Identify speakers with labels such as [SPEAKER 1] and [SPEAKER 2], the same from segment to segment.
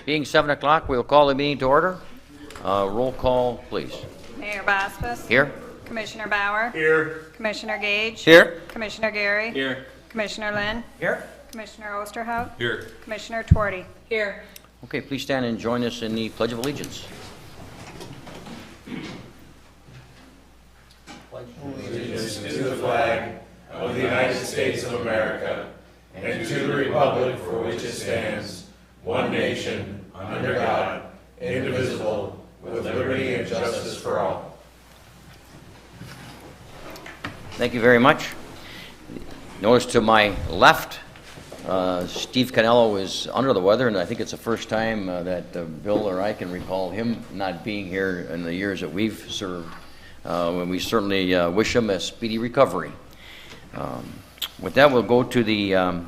[SPEAKER 1] Being 7 o'clock, we'll call the meeting to order. Roll call, please.
[SPEAKER 2] Mayor Bospas.
[SPEAKER 1] Here.
[SPEAKER 2] Commissioner Bauer.
[SPEAKER 3] Here.
[SPEAKER 2] Commissioner Gage.
[SPEAKER 1] Here.
[SPEAKER 2] Commissioner Gary.
[SPEAKER 3] Here.
[SPEAKER 2] Commissioner Lynn.
[SPEAKER 1] Here.
[SPEAKER 2] Commissioner Osterhout.
[SPEAKER 3] Here.
[SPEAKER 2] Commissioner Twardy. Here.
[SPEAKER 1] Okay, please stand and join us in the Pledge of Allegiance.
[SPEAKER 3] Allegiance to the flag of the United States of America and to the republic for which it stands, one nation, under God, indivisible, with liberty and justice for all.
[SPEAKER 1] Thank you very much. Notice to my left, Steve Canello is under the weather, and I think it's the first time that Bill or I can recall him not being here in the years that we've served. And we certainly wish him a speedy recovery. With that, we'll go to the,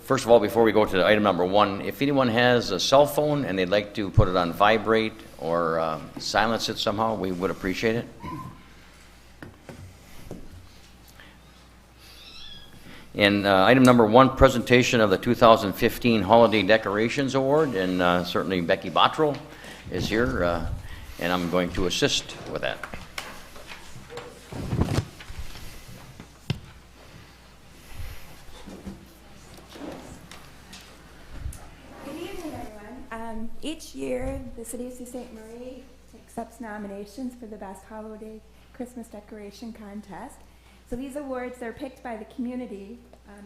[SPEAKER 1] first of all, before we go to item number 1, if anyone has a cell phone and they'd like to put it on vibrate or silence it somehow, we would appreciate it. And item number 1, presentation of the 2015 Holiday Decorations Award, and certainly Becky Bottrell is here, and I'm going to assist with that.
[SPEAKER 4] Good evening, everyone. Each year, the City of Sault Ste. Marie accepts nominations for the Best Holiday Christmas Decoration Contest. So these awards, they're picked by the community.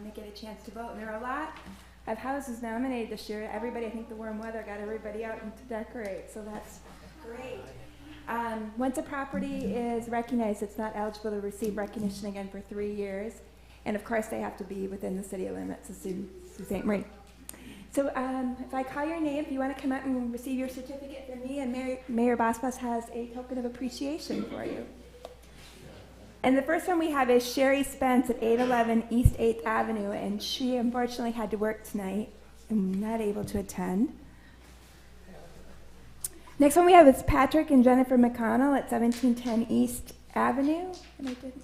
[SPEAKER 4] They get a chance to vote. And there are a lot of houses nominated this year. Everybody, I think the warm weather got everybody out and to decorate, so that's great. Once a property is recognized, it's not eligible to receive recognition again for 3 years. And of course, they have to be within the city limits of Sault Ste. Marie. So if I call your name, if you want to come up and receive your certificate from me, and Mayor Bospas has a token of appreciation for you. And the first one we have is Sherry Spence at 811 East 8th Avenue, and she unfortunately had to work tonight and not able to attend. Next one we have is Patrick and Jennifer McConnell at 1710 East Avenue. And I didn't.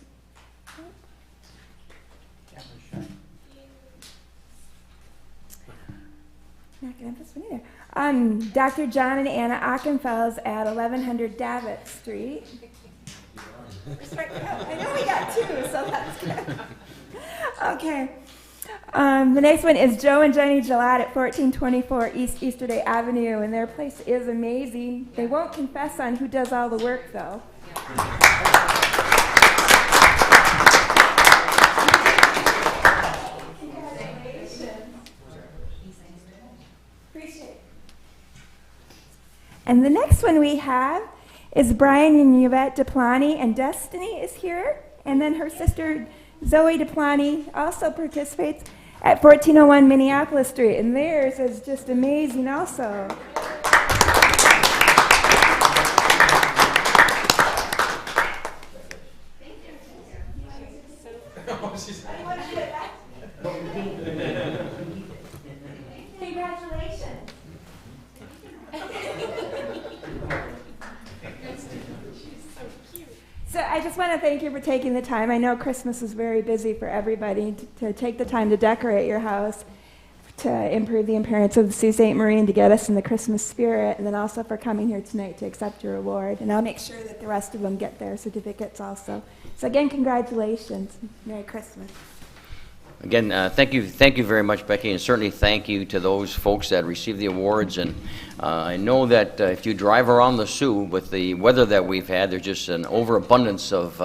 [SPEAKER 4] Not gonna have this one either. Dr. John and Anna Ockenfels at 1100 Davitt Street. I know we got 2, so that's good. Okay. The next one is Joe and Jenny Gillette at 1424 East Easterday Avenue, and their place is amazing. They won't confess on who does all the work, though. Appreciate it. And the next one we have is Brian and Yvette Deplani, and Destiny is here. And then her sister Zoe Deplani also participates at 1401 Minneapolis Street, and theirs is just amazing also. Congratulations. So I just want to thank you for taking the time. I know Christmas is very busy for everybody to take the time to decorate your house, to improve the appearance of the Sault Ste. Marie and to get us in the Christmas spirit, and then also for coming here tonight to accept your award. And I'll make sure that the rest of them get their certificates also. So again, congratulations. Merry Christmas.
[SPEAKER 1] Again, thank you very much, Becky, and certainly thank you to those folks that received the awards. And I know that if you drive around the Soo with the weather that we've had, there's just an overabundance of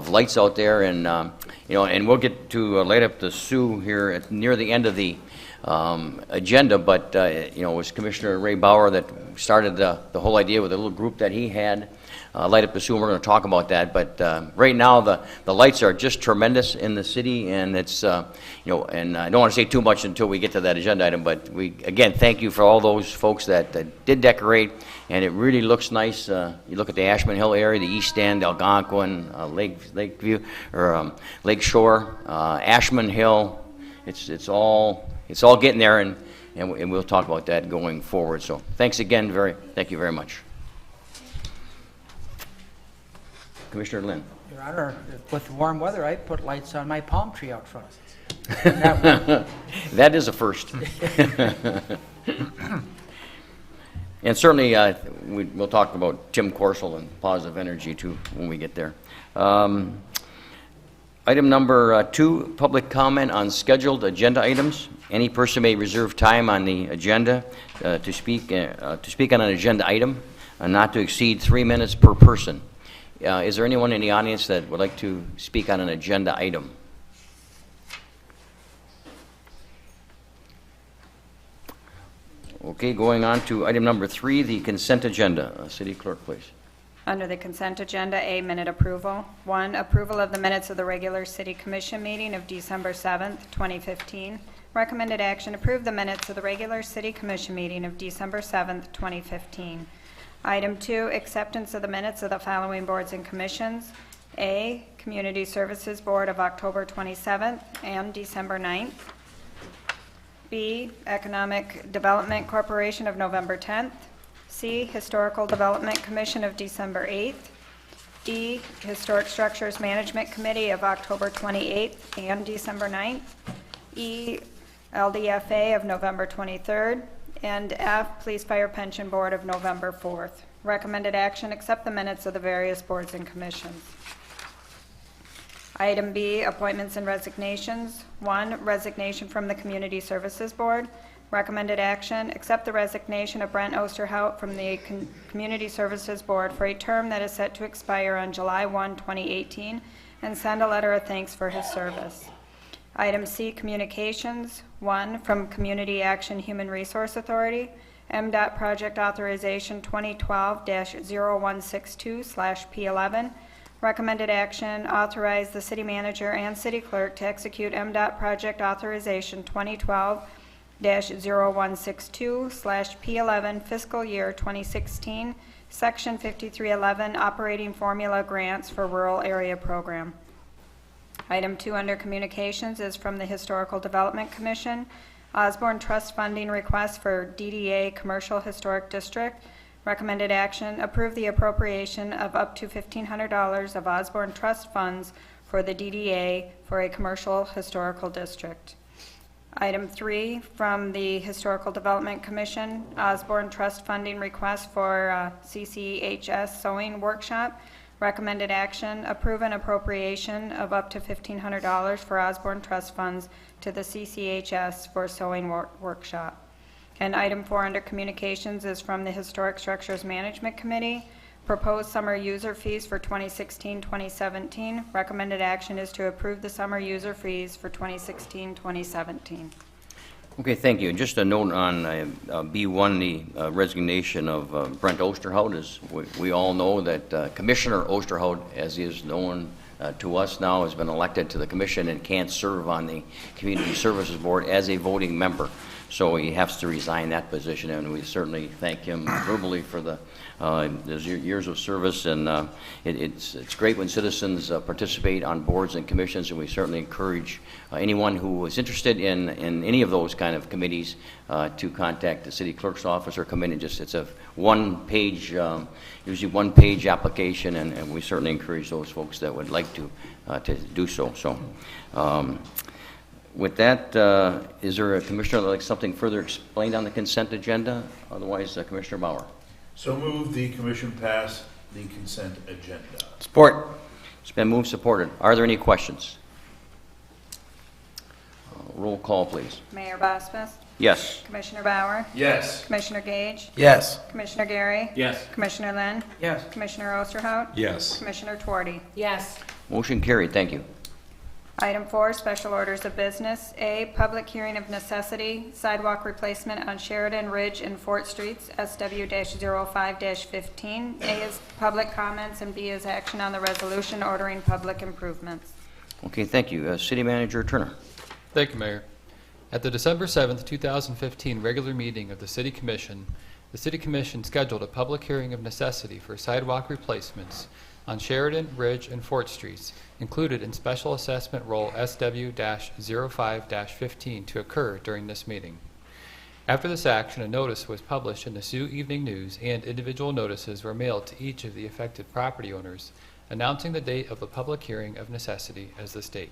[SPEAKER 1] lights out there, and and we'll get to light up the Soo here near the end of the agenda. But it was Commissioner Ray Bauer that started the whole idea with a little group that he had. Light up the Soo, and we're going to talk about that. But right now, the lights are just tremendous in the city, and it's and I don't want to say too much until we get to that agenda item. But we again thank you for all those folks that did decorate, and it really looks nice. You look at the Ashman Hill area, the East End, Algonquin, Lakeview, or Lake Shore, Ashman Hill. It's all getting there, and we'll talk about that going forward. So thanks again, thank you very much. Commissioner Lynn.
[SPEAKER 5] Your Honor, with warm weather, I put lights on my palm tree out front. That
[SPEAKER 1] That is a first. And certainly, we'll talk about Tim Corsel and positive energy too when we get there. Item number 2, public comment on scheduled agenda items. Any person may reserve time on the agenda to speak on an agenda item, not to exceed 3 minutes per person. Is there anyone in the audience that would like to speak on an agenda item? Okay, going on to item number 3, the consent agenda. City Clerk, please.
[SPEAKER 2] Under the consent agenda, A, minute approval. 1, approval of the minutes of the regular City Commission meeting of December 7th, 2015. Recommended action, approve the minutes of the regular City Commission meeting of December 7th, 2015. Item 2, acceptance of the minutes of the following boards and commissions. A, Community Services Board of October 27th and December 9th. B, Economic Development Corporation of November 10th. C, Historical Development Commission of December 8th. D, Historic Structures Management Committee of October 28th and December 9th. E, LDFA of November 23rd. And F, Police Fire Pension Board of November 4th. Recommended action, accept the minutes of the various boards and commissions. Item B, appointments and resignations. 1, resignation from the Community Services Board. Recommended action, accept the resignation of Brent Osterhout from the Community Services Board for a term that is set to expire on July 1, 2018, and send a letter of thanks for his service. Item C, communications. 1, from Community Action Human Resource Authority, MDOT Project Authorization 2012-0162/P11. Recommended action, authorize the city manager and city clerk to execute MDOT Project Authorization 2012-0162/P11 fiscal year 2016, Section 5311 Operating Formula Grants for Rural Area Program. Item 2 under communications is from the Historical Development Commission. Osborne Trust funding request for DDA Commercial Historic District. Recommended action, approve the appropriation of up to $1,500 of Osborne Trust funds for the DDA for a commercial historical district. Item 3 from the Historical Development Commission, Osborne Trust funding request for CCHS sewing workshop. Recommended action, approve an appropriation of up to $1,500 for Osborne Trust funds to the CCHS for sewing workshop. And item 4 under communications is from the Historic Structures Management Committee. Proposed summer user fees for 2016-2017. Recommended action is to approve the summer user fees for 2016-2017.
[SPEAKER 1] Okay, thank you. And just a note on B1, the resignation of Brent Osterhout. Is we all know that Commissioner Osterhout, as he is known to us now, has been elected to the commission and can't serve on the Community Services Board as a voting member. So he has to resign that position, and we certainly thank him verbally for his years of service. And it's great when citizens participate on boards and commissions, and we certainly encourage anyone who is interested in any of those kind of committees to contact the city clerk's office or come in and it's a one-page, usually one-page application, and we certainly encourage those folks that would like to do so. So. With that, is there a commissioner that would like something further explained on the consent agenda? Otherwise, Commissioner Bauer.
[SPEAKER 3] So move the commission pass the consent agenda.
[SPEAKER 1] Support. It's been moved, supported. Are there any questions? Roll call, please.
[SPEAKER 2] Mayor Bosphus,
[SPEAKER 1] Yes.
[SPEAKER 2] Commissioner Bauer,
[SPEAKER 3] Yes.
[SPEAKER 2] Commissioner Gage,
[SPEAKER 5] Yes.
[SPEAKER 2] Commissioner Gary,
[SPEAKER 3] Yes.
[SPEAKER 2] Commissioner Lynn,
[SPEAKER 5] Yes.
[SPEAKER 2] Commissioner Osterhout,
[SPEAKER 3] Yes.
[SPEAKER 2] Commissioner Twardy.
[SPEAKER 6] Yes.
[SPEAKER 1] Motion carried. Thank you.
[SPEAKER 2] Item 4, special orders of business. A, public hearing of necessity, sidewalk replacement on Sheridan Ridge and Fort Streets, SW-05-15. A is public comments, and B is action on the resolution ordering public improvements.
[SPEAKER 1] Okay, thank you. City Manager Turner.
[SPEAKER 7] Thank you, Mayor. At the December 7th, 2015 regular meeting of the City Commission scheduled a public hearing of necessity for sidewalk replacements on Sheridan, Ridge, and Fort Streets, included in Special Assessment Roll SW-05-15 to occur during this meeting. After this action, a notice was published in the Sioux Evening News, and individual notices were mailed to each of the affected property owners announcing the date of the public hearing of necessity as this date.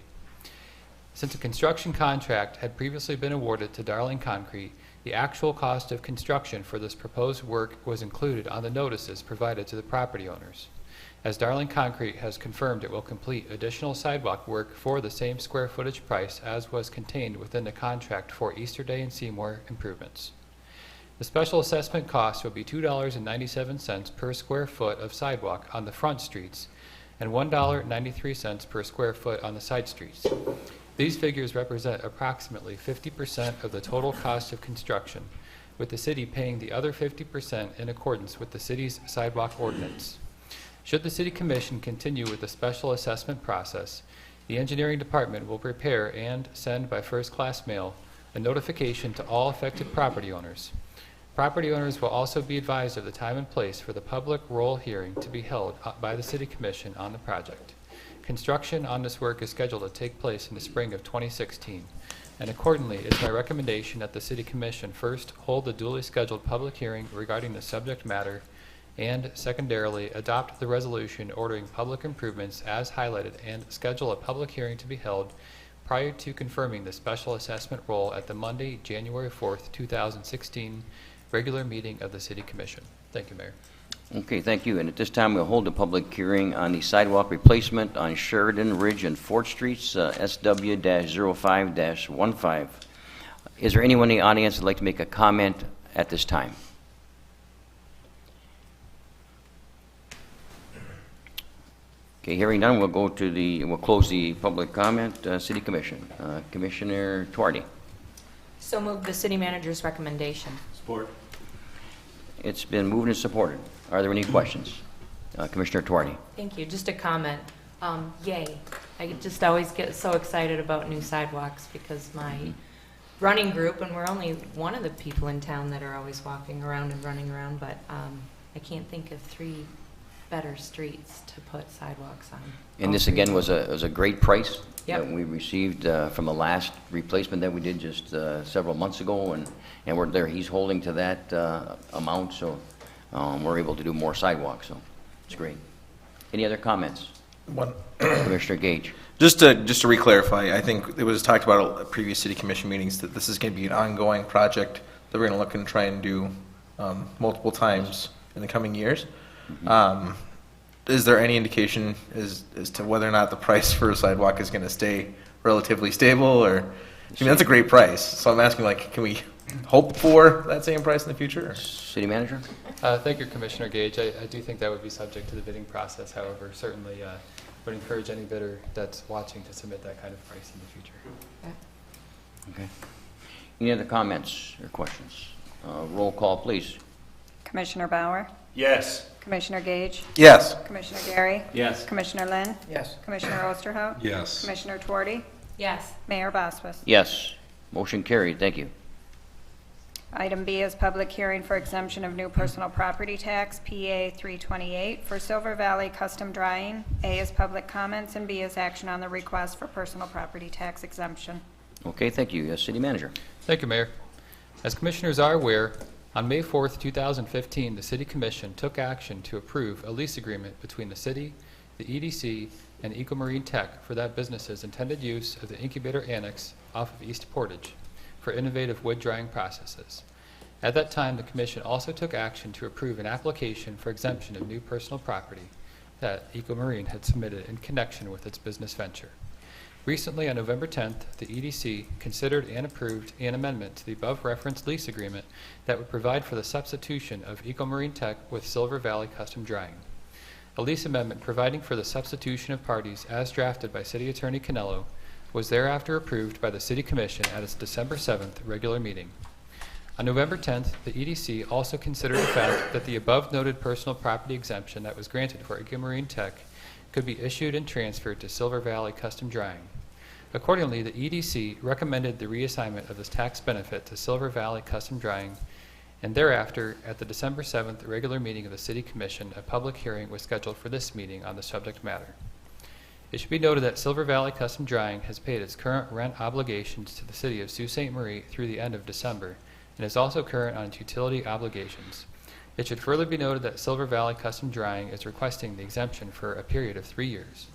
[SPEAKER 7] Since a construction contract had previously been awarded to Darling Concrete, the actual cost of construction for this proposed work was included on the notices provided to the property owners. As Darling Concrete has confirmed it will complete additional sidewalk work for the same square footage price as was contained within the contract for Easterday and Seymour improvements. The special assessment cost will be $2.97 per square foot of sidewalk on the front streets and $1.93 per square foot on the side streets. These figures represent approximately 50% of the total cost of construction, with the city paying the other 50% in accordance with the city's sidewalk ordinance. Should the City Commission continue with the special assessment process, the engineering department will prepare and send by first-class mail a notification to all affected property owners. Property owners will also be advised of the time and place for the public roll hearing to be held by the City Commission on the project. Construction on this work is scheduled to take place in the spring of 2016, and accordingly, it is my recommendation that the City Commission first hold the duly scheduled public hearing regarding the subject matter, and secondarily, adopt the resolution ordering public improvements as highlighted and schedule a public hearing to be held prior to confirming the special assessment roll at the Monday, January 4th, 2016 regular meeting of the City Commission. Thank you, Mayor.
[SPEAKER 1] Okay, thank you. And at this time, we'll hold a public hearing on the sidewalk replacement on Sheridan, Ridge, and Fort Streets, SW-05-15. Is there anyone in the audience that'd like to make a comment at this time? Okay, hearing none, we'll close the public comment. City Commission. Commissioner Tuardi.
[SPEAKER 6] So move the city manager's recommendation.
[SPEAKER 3] Support.
[SPEAKER 1] It's been moved and supported. Are there any questions? Commissioner Tuardi.
[SPEAKER 6] Thank you. Just a comment. Yay. I just always get so excited about new sidewalks because my running group, and we're only one of the people in town that are always walking around and running around, but I can't think of 3 better streets to put sidewalks on.
[SPEAKER 1] And this again was a great price
[SPEAKER 6] Yep.
[SPEAKER 1] that we received from the last replacement that we did just several months ago, and we're there. He's holding to that amount, so we're able to do more sidewalks. So it's great. Any other comments? Commissioner Gage.
[SPEAKER 8] Just to re-clarify, I think it was talked about at previous city commission meetings that this is going to be an ongoing project that we're going to look and try and do multiple times in the coming years. Is there any indication as to whether or not the price for a sidewalk is going to stay relatively stable? Or, I mean, that's a great price. So I'm asking, like, can we hope for that same price in the future?
[SPEAKER 1] City Manager?
[SPEAKER 7] Thank you, Commissioner Gage. I do think that would be subject to the bidding process. However, certainly would encourage any bidder that's watching to submit that kind of price in the future.
[SPEAKER 1] Okay. Any other comments or questions? Roll call, please.
[SPEAKER 2] Commissioner Bauer,
[SPEAKER 3] Yes.
[SPEAKER 2] Commissioner Gage,
[SPEAKER 8] Yes.
[SPEAKER 2] Commissioner Gary,
[SPEAKER 3] Yes.
[SPEAKER 2] Commissioner Lynn,
[SPEAKER 5] Yes.
[SPEAKER 2] Commissioner Osterhout,
[SPEAKER 3] Yes.
[SPEAKER 2] Commissioner Tuardi,
[SPEAKER 6] Yes.
[SPEAKER 2] Mayor Boswis.
[SPEAKER 1] Yes. Motion carried. Thank you.
[SPEAKER 2] Item B is public hearing for exemption of new personal property tax, PA 328, for Silver Valley Custom Drying. A is public comments, and B is action on the request for personal property tax exemption.
[SPEAKER 1] Okay, thank you. City Manager.
[SPEAKER 7] Thank you, Mayor. As commissioners are aware, on May 4th, 2015, the City Commission took action to approve a lease agreement between the city, the EDC, and Ecomarine Tech for that business's intended use of the incubator annex off of East Portage for innovative wood drying processes. At that time, the Commission also took action to approve an application for exemption of new personal property that Ecomarine had submitted in connection with its business venture. Recently, on November 10th, the EDC considered and approved an amendment to the above-referenced lease agreement that would provide for the substitution of Ecomarine Tech with Silver Valley Custom Drying. A lease amendment providing for the substitution of parties as drafted by City Attorney Canello was thereafter approved by the City Commission at its December 7th regular meeting. On November 10th, the EDC also considered the fact that the above-noted personal property exemption that was granted for Ecomarine Tech could be issued and transferred to Silver Valley Custom Drying. Accordingly, the EDC recommended the reassignment of this tax benefit to Silver Valley Custom Drying, and thereafter, at the December 7th regular meeting of the City Commission, a public hearing was scheduled for this meeting on the subject matter. It should be noted that Silver Valley Custom Drying has paid its current rent obligations to the City of Sault Ste. Marie through the end of December, and is also current on its utility obligations. It should further be noted that Silver Valley Custom Drying is requesting the exemption for a period of 3 years.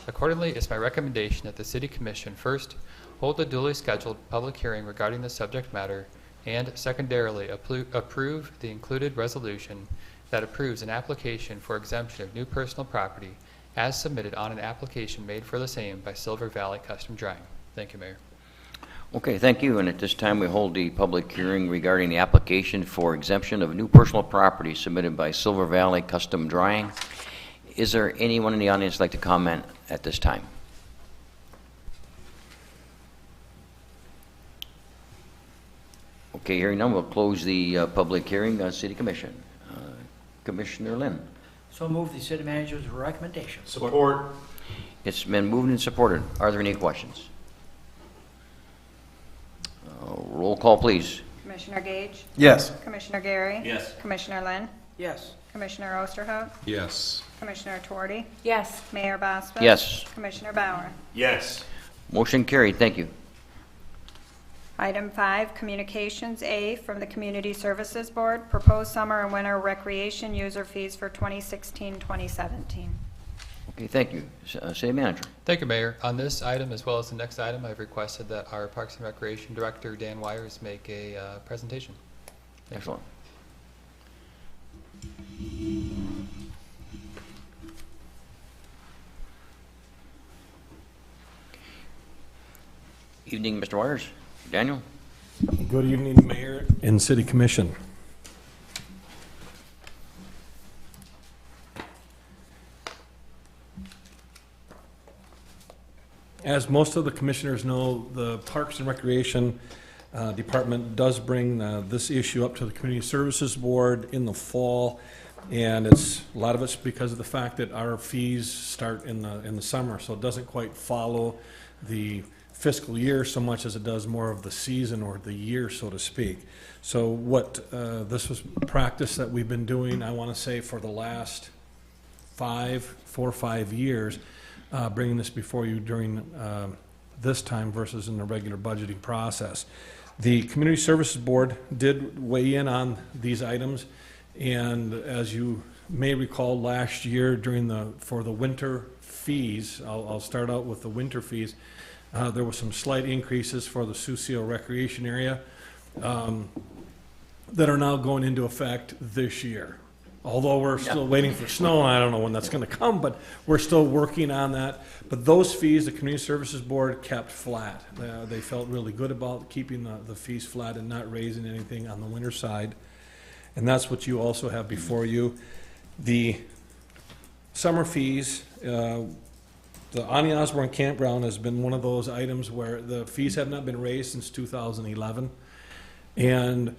[SPEAKER 7] Accordingly, it's my recommendation that the City Commission first hold a duly scheduled public hearing regarding the subject matter, and secondarily approve the included resolution that approves an application for exemption of new personal property as submitted on an application made for the same by Silver Valley Custom Drying. Thank you, Mayor.
[SPEAKER 1] Okay, thank you. And at this time, we hold the public hearing regarding the application for exemption of new personal property submitted by Silver Valley Custom Drying. Is there anyone in the audience like to comment at this time? Okay, hearing none, we'll close the public hearing. City Commission. Commissioner Lynn.
[SPEAKER 5] So move the city manager's recommendation.
[SPEAKER 3] Support.
[SPEAKER 1] It's been moved and supported. Are there any questions? Roll call, please.
[SPEAKER 2] Commissioner Gage?
[SPEAKER 8] Yes.
[SPEAKER 2] Commissioner Gary?
[SPEAKER 3] Yes.
[SPEAKER 2] Commissioner Lynn?
[SPEAKER 5] Yes.
[SPEAKER 2] Commissioner Osterhout?
[SPEAKER 3] Yes.
[SPEAKER 2] Commissioner Torty?
[SPEAKER 6] Yes.
[SPEAKER 2] Mayor Boswell?
[SPEAKER 1] Yes.
[SPEAKER 2] Commissioner Bauer?
[SPEAKER 3] Yes.
[SPEAKER 1] Motion carried. Thank you.
[SPEAKER 2] Item 5, Communications A from the Community Services Board, proposed summer and winter recreation user fees for 2016-2017.
[SPEAKER 1] Okay, thank you. City Manager.
[SPEAKER 7] Thank you, Mayor. On this item, as well as the next item, I've requested that our Parks and Recreation Director, Dan Wires, make a presentation. Thank you.
[SPEAKER 1] Excellent. Evening, Mr. Wires. Daniel?
[SPEAKER 9] Good evening, Mayor and City Commission. As most of the commissioners know, the Parks and Recreation Department does bring this issue up to the Community Services Board in the fall, and a lot of it's because of the fact that our fees start in the summer, so it doesn't quite follow the fiscal year so much as it does more of the season or the year, so to speak. So what this was practice that we've been doing, I want to say, for the last 4 or 5 years, bringing this before you during this time versus in the regular budgeting process. The Community Services Board did weigh in on these items, and as you may recall, last year for the winter fees, I'll start out with the winter fees. There were some slight increases for the Sucio Recreation Area that are now going into effect this year. Although we're still waiting for snow, and I don't know when that's going to come, but we're still working on that. But those fees, the Community Services Board kept flat. They felt really good about keeping the fees flat and not raising anything on the winter side. And that's what you also have before you. The summer fees, the Ani Osborne Campground has been one of those items where the fees have not been raised since 2011. And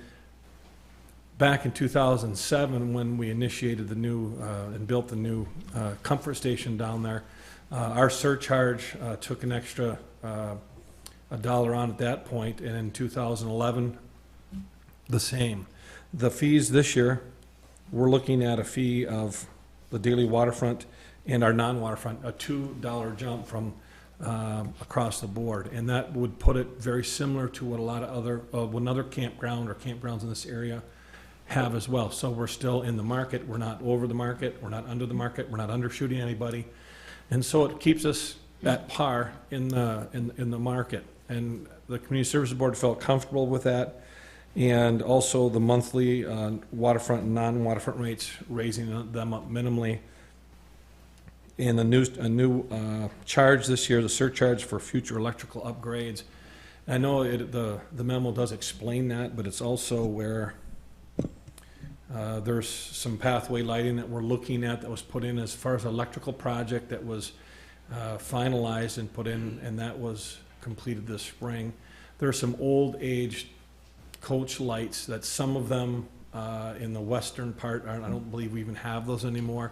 [SPEAKER 9] back in 2007, when we initiated the new and built the new comfort station down there, our surcharge took an extra $1 on at that point, and in 2011, the same. The fees this year, we're looking at a fee of the daily waterfront and our non-waterfront, a $2 jump from across the board, and that would put it very similar to what a lot of another campground or campgrounds in this area have as well. So we're still in the market. We're not over the market. We're not under the market. We're not undershooting anybody, and so it keeps us at par in the market. And the Community Services Board felt comfortable with that, and also the monthly waterfront and non-waterfront rates, raising them up minimally. And a new charge this year, the surcharge for future electrical upgrades. I know the memo does explain that, but it's also where there's some pathway lighting that we're looking at that was put in as far as electrical project that was finalized and put in, and that was completed this spring. There are some old aged coach lights that some of them in the western part, I don't believe we even have those anymore.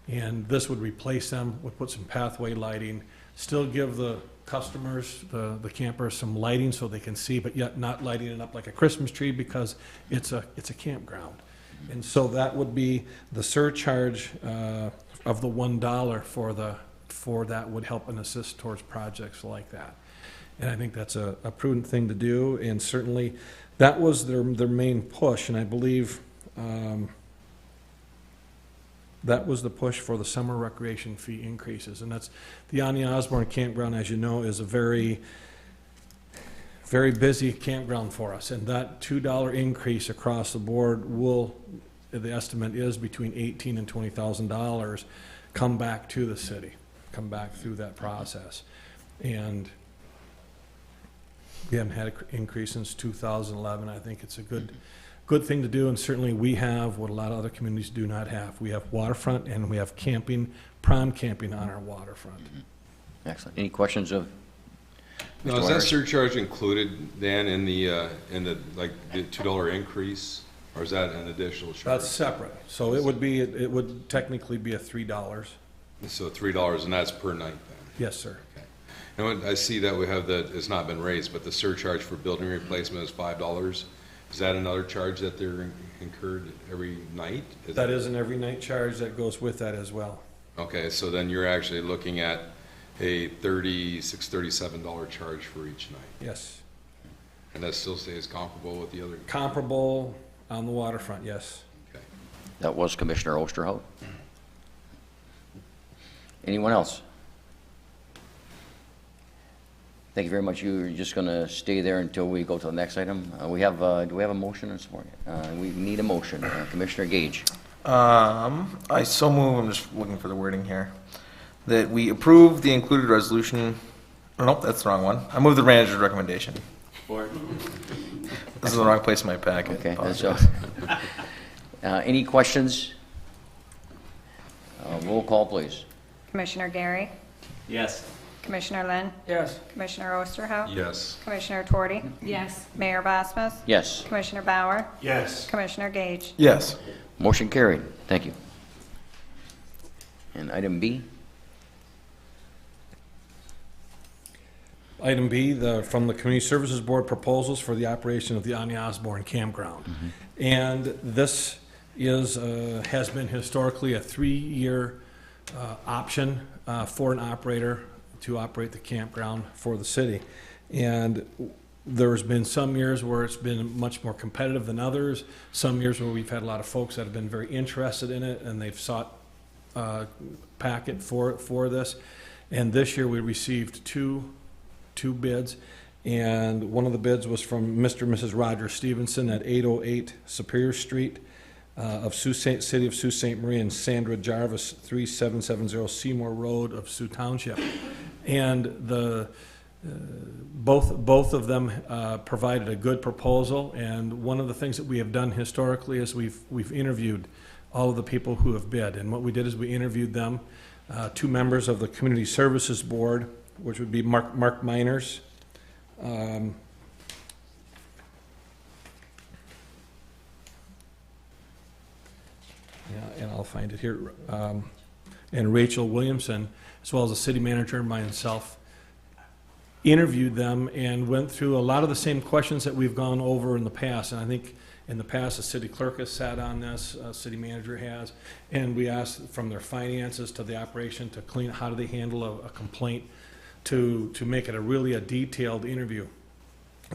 [SPEAKER 9] And this would replace them, would put some pathway lighting, still give the customers, the campers, some lighting so they can see, but yet not lighting it up like a Christmas tree because it's a campground. And so that would be the surcharge of the $1 for that would help and assist towards projects like that. And I think that's a prudent thing to do, and certainly that was their main push, and I believe That was the push for the summer recreation fee increases, and that's, the Anya Osborne Campground, as you know, is a very, very busy campground for us, and that $2 increase across the board will, the estimate is between $18,000 and $20,000 come back to the city, come back through that process. And we haven't had an increase since 2011. I think it's a good thing to do, and certainly we have what a lot of other communities do not have. We have waterfront, and we have camping, prom camping on our waterfront.
[SPEAKER 1] Excellent. Any questions of
[SPEAKER 10] Now,
[SPEAKER 1] Mr.
[SPEAKER 10] is that
[SPEAKER 1] Winters?
[SPEAKER 10] surcharge included, Dan, in the like the $2 increase, or is that an additional charge?
[SPEAKER 9] That's separate. So it would technically be a $3.
[SPEAKER 10] So $3, and that's per night then?
[SPEAKER 9] Yes, sir.
[SPEAKER 10] And I see that we have that, it's not been raised, but the surcharge for building replacement is $5. Is that another charge that they're incurred every night?
[SPEAKER 9] That is an every night charge that goes with that as well.
[SPEAKER 10] Okay, so then you're actually looking at a $36, $37 charge for each night.
[SPEAKER 9] Yes.
[SPEAKER 10] And that still stays comparable with the other?
[SPEAKER 9] Comparable on the waterfront, yes.
[SPEAKER 10] Okay.
[SPEAKER 1] That was Commissioner Osterhout. Anyone else? Thank you very much. You're just going to stay there until we go to the next item. Do we have a motion and support? We need a motion. Commissioner Gage.
[SPEAKER 8] I so move, I'm just looking for the wording here, that we approve the included resolution. Oh, nope, that's the wrong one. I move the manager's recommendation. This is the wrong place in my packet.
[SPEAKER 1] Okay. So, any questions? Roll call, please.
[SPEAKER 2] Commissioner Gary,
[SPEAKER 3] Yes.
[SPEAKER 2] Commissioner Lynn,
[SPEAKER 5] Yes.
[SPEAKER 2] Commissioner Osterhout,
[SPEAKER 10] Yes.
[SPEAKER 2] Commissioner Torty,
[SPEAKER 6] Yes.
[SPEAKER 2] Mayor Bosmas,
[SPEAKER 1] Yes.
[SPEAKER 2] Commissioner Bauer,
[SPEAKER 3] Yes.
[SPEAKER 2] Commissioner Gage.
[SPEAKER 8] Yes.
[SPEAKER 1] Motion carried. Thank you. And item B.
[SPEAKER 9] Item B, from the Community Services Board, proposals for the operation of the Anya Osborne Campground. And this has been historically a 3-year option for an operator to operate the campground for the city. And there's been some years where it's been much more competitive than others, some years where we've had a lot of folks that have been very interested in it, and they've sought packet for this. And this year we received two bids, and one of the bids was from Mr. and Mrs. Roger Stevenson at 808 Superior Street of City of Sault Ste. Marie, and Sandra Jarvis, 3770 Seymour Road of Sioux Township. And both of them provided a good proposal, and one of the things that we have done historically is we've interviewed all of the people who have bid. And what we did is we interviewed them, 2 members of the Community Services Board, which would be Mark Miners, and I'll find it here, and Rachel Williamson, as well as the city manager and myself, interviewed them and went through a lot of the same questions that we've gone over in the past. And I think in the past, the city clerk has sat on this, city manager has, and we asked from their finances to the operation to clean, how do they handle a complaint, to make it a detailed interview.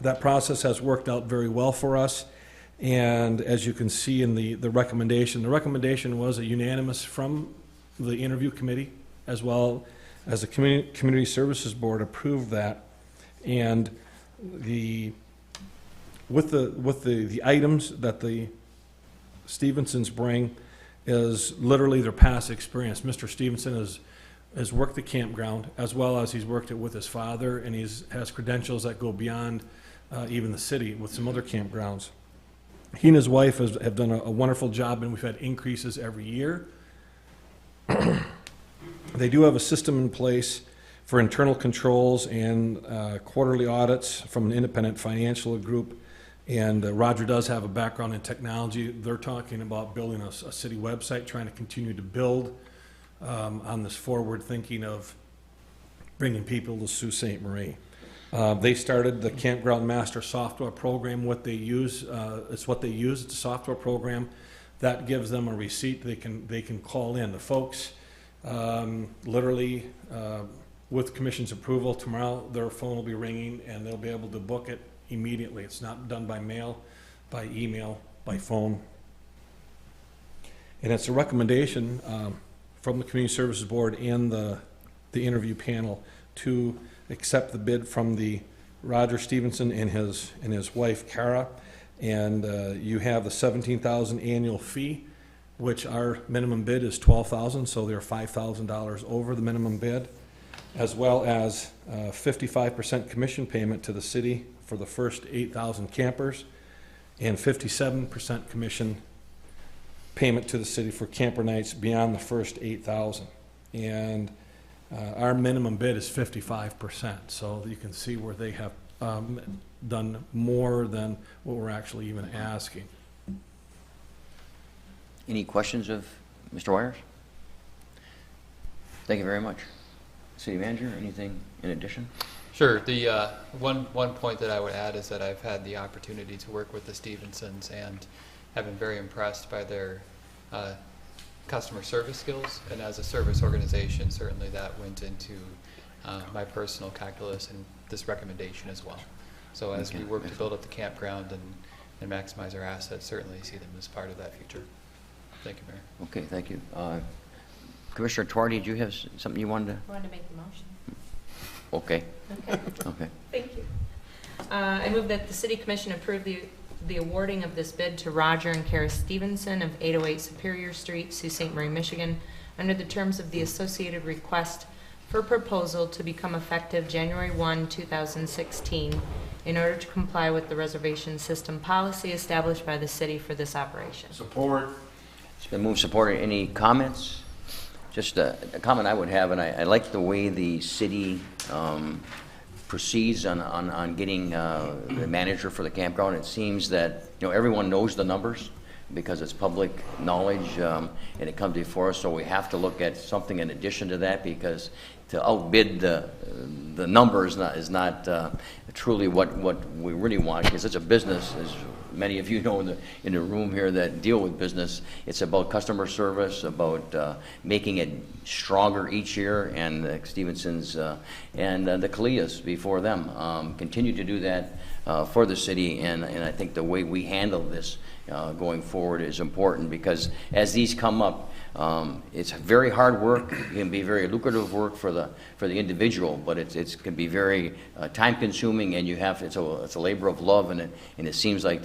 [SPEAKER 9] That process has worked out very well for us, and as you can see in the recommendation was a unanimous from the interview committee, as well as the Community Services Board approved that. And with the items that the Stevensons bring is literally their past experience. Mr. Stevenson has worked the campground, as well as he's worked it with his father, and has credentials that go beyond even the city with some other campgrounds. He and his wife have done a wonderful job, and we've had increases every year. They do have a system in place for internal controls and quarterly audits from an independent financial group. And Roger does have a background in technology. They're talking about building a city website, trying to continue to build on this forward thinking of bringing people to Sault Ste. Marie. They started the Campground Master software program. What they use, it's a software program that gives them a receipt they can call in. The folks literally, with commission's approval, tomorrow their phone will be ringing and they'll be able to book it immediately. It's not done by mail, by email, by phone. And it's a recommendation from the Community Services Board and the interview panel to accept the bid from the Roger Stevenson and his wife Kara. And you have the $17,000 annual fee, which our minimum bid is $12,000, so they're $5,000 over the minimum bid, as well as 55% commission payment to the city for the first 8,000 campers, and 57% commission payment to the city for camper nights beyond the first 8,000. And our minimum bid is 55%, so you can see where they have done more than what we're actually even asking.
[SPEAKER 1] Any questions of Mr. Wires? Thank you very much. City Manager, anything in addition?
[SPEAKER 7] Sure. The one point that I would add is that I've had the opportunity to work with the Stevensons and have been very impressed by their customer service skills. And as a service organization, certainly that went into my personal calculus and this recommendation as well. So as we work to build up the campground and maximize our assets, certainly see them as part of that future. Thank you, Mayor.
[SPEAKER 1] Okay, thank you. Commissioner Twardy, did you have something you wanted to?
[SPEAKER 6] I wanted to make the motion.
[SPEAKER 1] Okay.
[SPEAKER 6] Okay.
[SPEAKER 1] Okay.
[SPEAKER 6] Thank you. I move that the City Commission approve the awarding of this bid to Roger and Kara Stevenson of 808 Superior Street, Sault Ste. Marie, Michigan, under the terms of the associated request for proposal to become effective January 1, 2016, in order to comply with the reservation system policy established by the city for this operation.
[SPEAKER 3] Support.
[SPEAKER 1] It's been moved, supported. Any comments? Just a comment I would have, and I like the way the city proceeds on getting the manager for the campground. It seems that, you know, everyone knows the numbers because it's public knowledge, and it comes before us, so we have to look at something in addition to that, because to outbid the numbers is not truly what we really want, because it's a business, as many of you know in the room here that deal with business. It's about customer service, about making it stronger each year, and the Stevensons and the Kalias before them continue to do that for the city, and I think the way we handle this going forward is important, because as these come up, it's very hard work. It can be very lucrative work for the individual, but it can be very time consuming, and it's a labor of love, and it seems like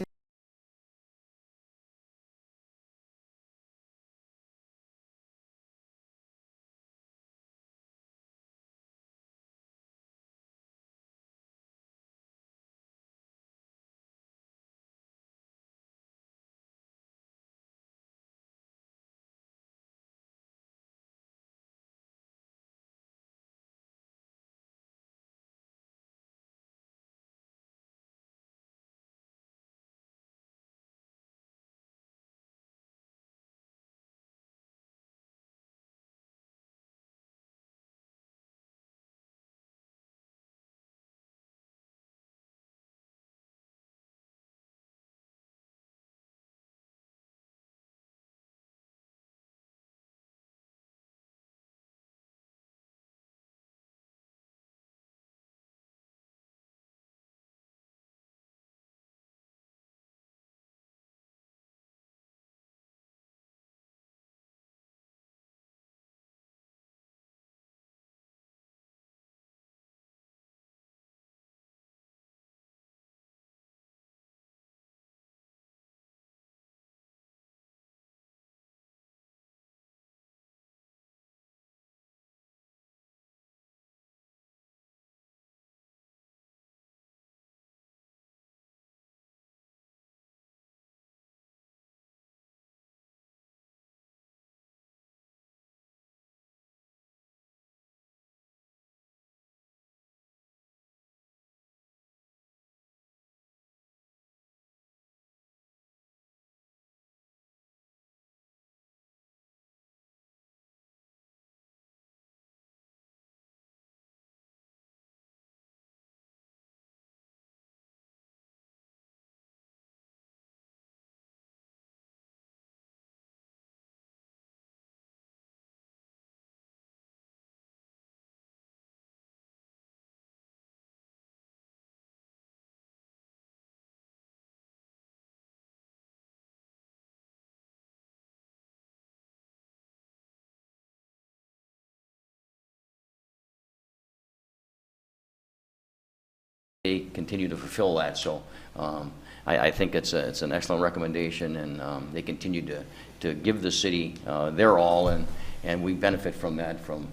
[SPEAKER 1] they continue to fulfill that. So I think it's an excellent recommendation, and they continue to give the city their all, and we benefit from that, from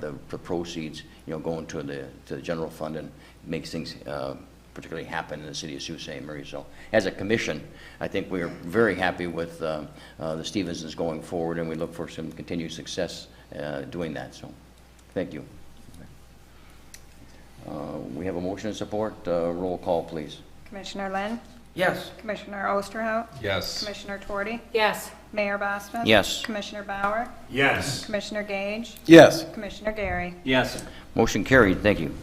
[SPEAKER 1] the proceeds, going to the general fund, and makes things particularly happen in the city of Sault Ste. Marie. So as a commission, I think we're very happy with the Stevensons going forward, and we look for some continued success doing that. So thank you. We have a motion and support. Roll call, please.
[SPEAKER 2] Commissioner Lynn?
[SPEAKER 5] Yes.
[SPEAKER 2] Commissioner Osterhout?
[SPEAKER 10] Yes.
[SPEAKER 2] Commissioner Torty?
[SPEAKER 6] Yes.
[SPEAKER 2] Mayor Bosma?
[SPEAKER 1] Yes.
[SPEAKER 2] Commissioner Bauer?
[SPEAKER 3] Yes.
[SPEAKER 2] Commissioner Gage?
[SPEAKER 8] Yes.
[SPEAKER 2] Commissioner Gary?
[SPEAKER 3] Yes.
[SPEAKER 1] Motion carried. Thank you.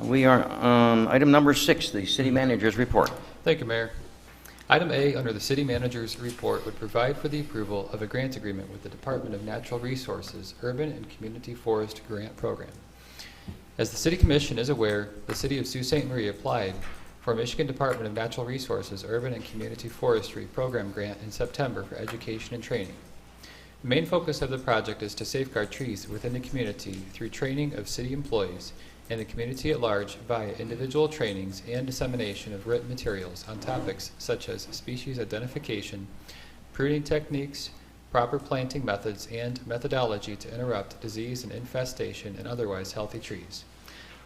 [SPEAKER 1] We are on item number 6, the city manager's report.
[SPEAKER 7] Thank you, Mayor. Item A under the City Manager's report would provide for the approval of a grant agreement with the Department of Natural Resources Urban and Community Forest Grant Program. As the City Commission is aware, the City of Sault Ste. Marie applied for a Michigan Department of Natural Resources Urban and Community Forestry Program grant in September for education and training. The main focus of the project is to safeguard trees within the community through training of city employees and the community at large via individual trainings and dissemination of written materials on topics such as species identification, pruning techniques, proper planting methods, and methodology to interrupt disease and infestation in otherwise healthy trees.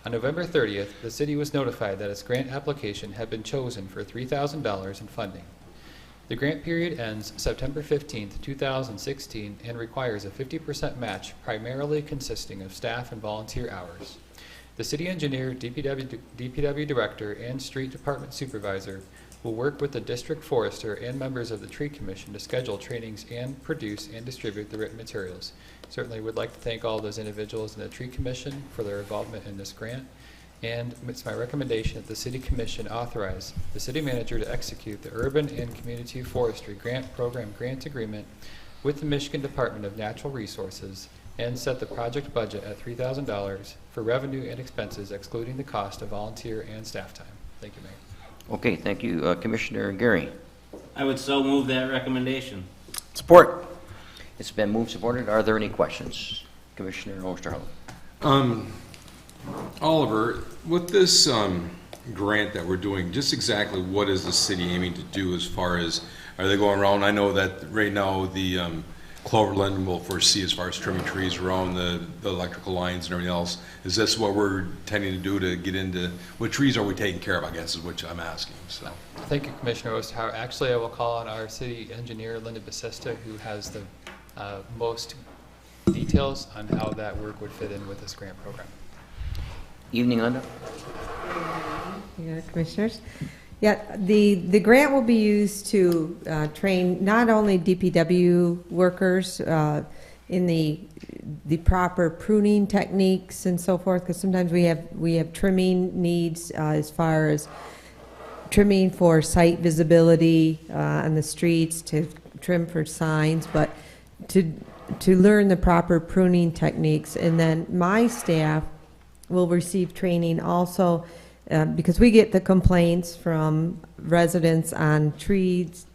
[SPEAKER 7] On November 30th, the city was notified that its grant application had been chosen for $3,000 in funding. The grant period ends September 15th, 2016, and requires a 50% match, primarily consisting of staff and volunteer hours. The city engineer, DPW director, and street department supervisor will work with the district forester and members of the tree commission to schedule trainings and produce and distribute the written materials. Certainly would like to thank all those individuals in the tree commission for their involvement in this grant, and it's my recommendation that the city commission authorize the city manager to execute the Urban and Community Forestry Grant Program grant agreement with the Michigan Department of Natural Resources and set the project budget at $3,000 for revenue and expenses excluding the cost of volunteer and staff time. Thank you, Mayor.
[SPEAKER 1] Okay, thank you. Commissioner Gary.
[SPEAKER 3] I would so move that recommendation.
[SPEAKER 8] Support.
[SPEAKER 1] It's been moved, supported. Are there any questions? Commissioner Osterhout.
[SPEAKER 10] Oliver, with this grant that we're doing, just exactly what is the city aiming to do as far as, are they going around? I know that right now the Cloverland will foresee as far as trimming trees around the electrical lines and everything else. Is this what we're intending to do to get into, what trees are we taking care of, I guess, is what I'm asking. So.
[SPEAKER 7] Thank you, Commissioner Osterhout. Actually, I will call on our city engineer, Linda Basista, who has the most details on how that work would fit in with this grant program.
[SPEAKER 1] Evening, Linda.
[SPEAKER 11] Yeah, Commissioners. Yeah, the grant will be used to train not only DPW workers in the proper pruning techniques and so forth, because sometimes we have trimming needs as far as trimming for site visibility on the streets, to trim for signs, but to learn the proper pruning techniques. And then my staff will receive training also because we get the complaints from residents on trees,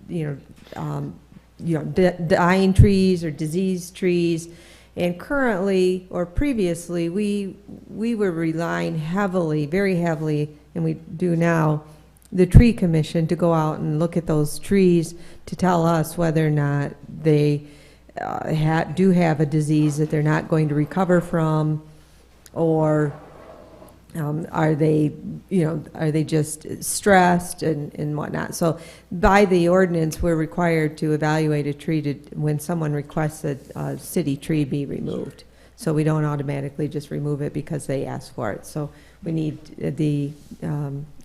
[SPEAKER 11] dying trees or diseased trees. And currently, or previously, we were relying heavily, very heavily, and we do now, the tree commission to go out and look at those trees to tell us whether or not they do have a disease that they're not going to recover from, or are they just stressed and whatnot. So by the ordinance, we're required to evaluate a tree when someone requests a city tree be removed. So we don't automatically just remove it because they ask for it. So we need the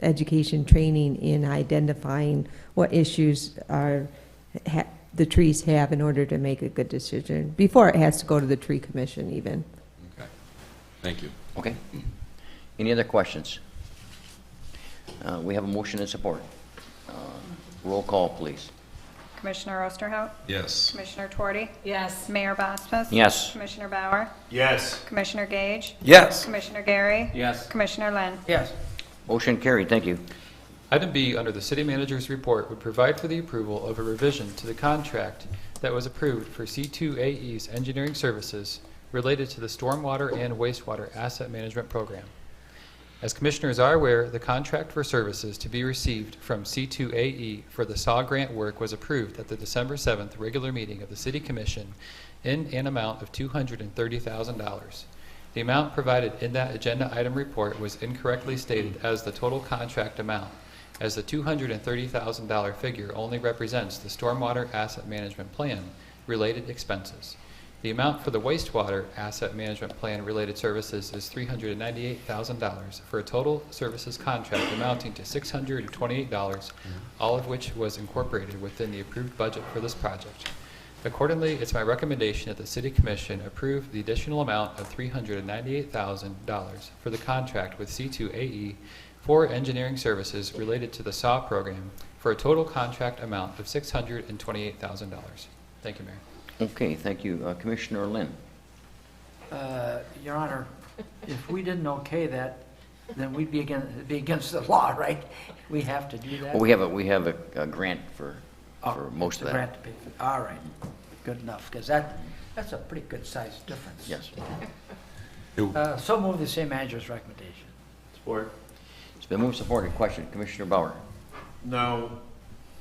[SPEAKER 11] education training in identifying what issues the trees have in order to make a good decision before it has to go to the tree commission even.
[SPEAKER 10] Okay. Thank you.
[SPEAKER 1] Okay. Any other questions? We have a motion and support. Roll call, please.
[SPEAKER 2] Commissioner Osterhout?
[SPEAKER 10] Yes.
[SPEAKER 2] Commissioner Torty?
[SPEAKER 6] Yes.
[SPEAKER 2] Mayor Bosma?
[SPEAKER 1] Yes.
[SPEAKER 2] Commissioner Bauer?
[SPEAKER 3] Yes.
[SPEAKER 2] Commissioner Gage?
[SPEAKER 8] Yes.
[SPEAKER 2] Commissioner Gary?
[SPEAKER 3] Yes.
[SPEAKER 2] Commissioner Lynn?
[SPEAKER 5] Yes.
[SPEAKER 1] Motion carried. Thank you.
[SPEAKER 7] Item B under the city manager's report would provide for the approval of a revision to the contract that was approved for C2AE's engineering services related to the stormwater and wastewater asset management program. As Commissioners are aware, the contract for services to be received from C2AE for the SAW grant work was approved at the December 7th regular meeting of the City Commission in an amount of $230,000. The amount provided in that agenda item report was incorrectly stated as the total contract amount, as the $230,000 figure only represents the Stormwater Asset Management Plan related expenses. The amount for the wastewater asset management plan related services is $398,000 for a total services contract amounting to $628, all of which was incorporated within the approved budget for this project. Accordingly, it's my recommendation that the City Commission approve the additional amount of $398,000 for the contract with C2AE for engineering services related to the SAW program for a total contract amount of $628,000. Thank you, Mayor.
[SPEAKER 1] Okay, thank you. Commissioner Lynn?
[SPEAKER 5] Your Honor, if we didn't okay that, then we'd be against the law, right? We have to do that?
[SPEAKER 1] Well, we have a grant for most of that.
[SPEAKER 5] Grant to pay for, all right, good enough, because that's a pretty good sized difference.
[SPEAKER 1] Yes.
[SPEAKER 5] So move the same manager's recommendation.
[SPEAKER 3] Support.
[SPEAKER 1] It's been moved and supported. Question, Commissioner Bauer?
[SPEAKER 3] Now,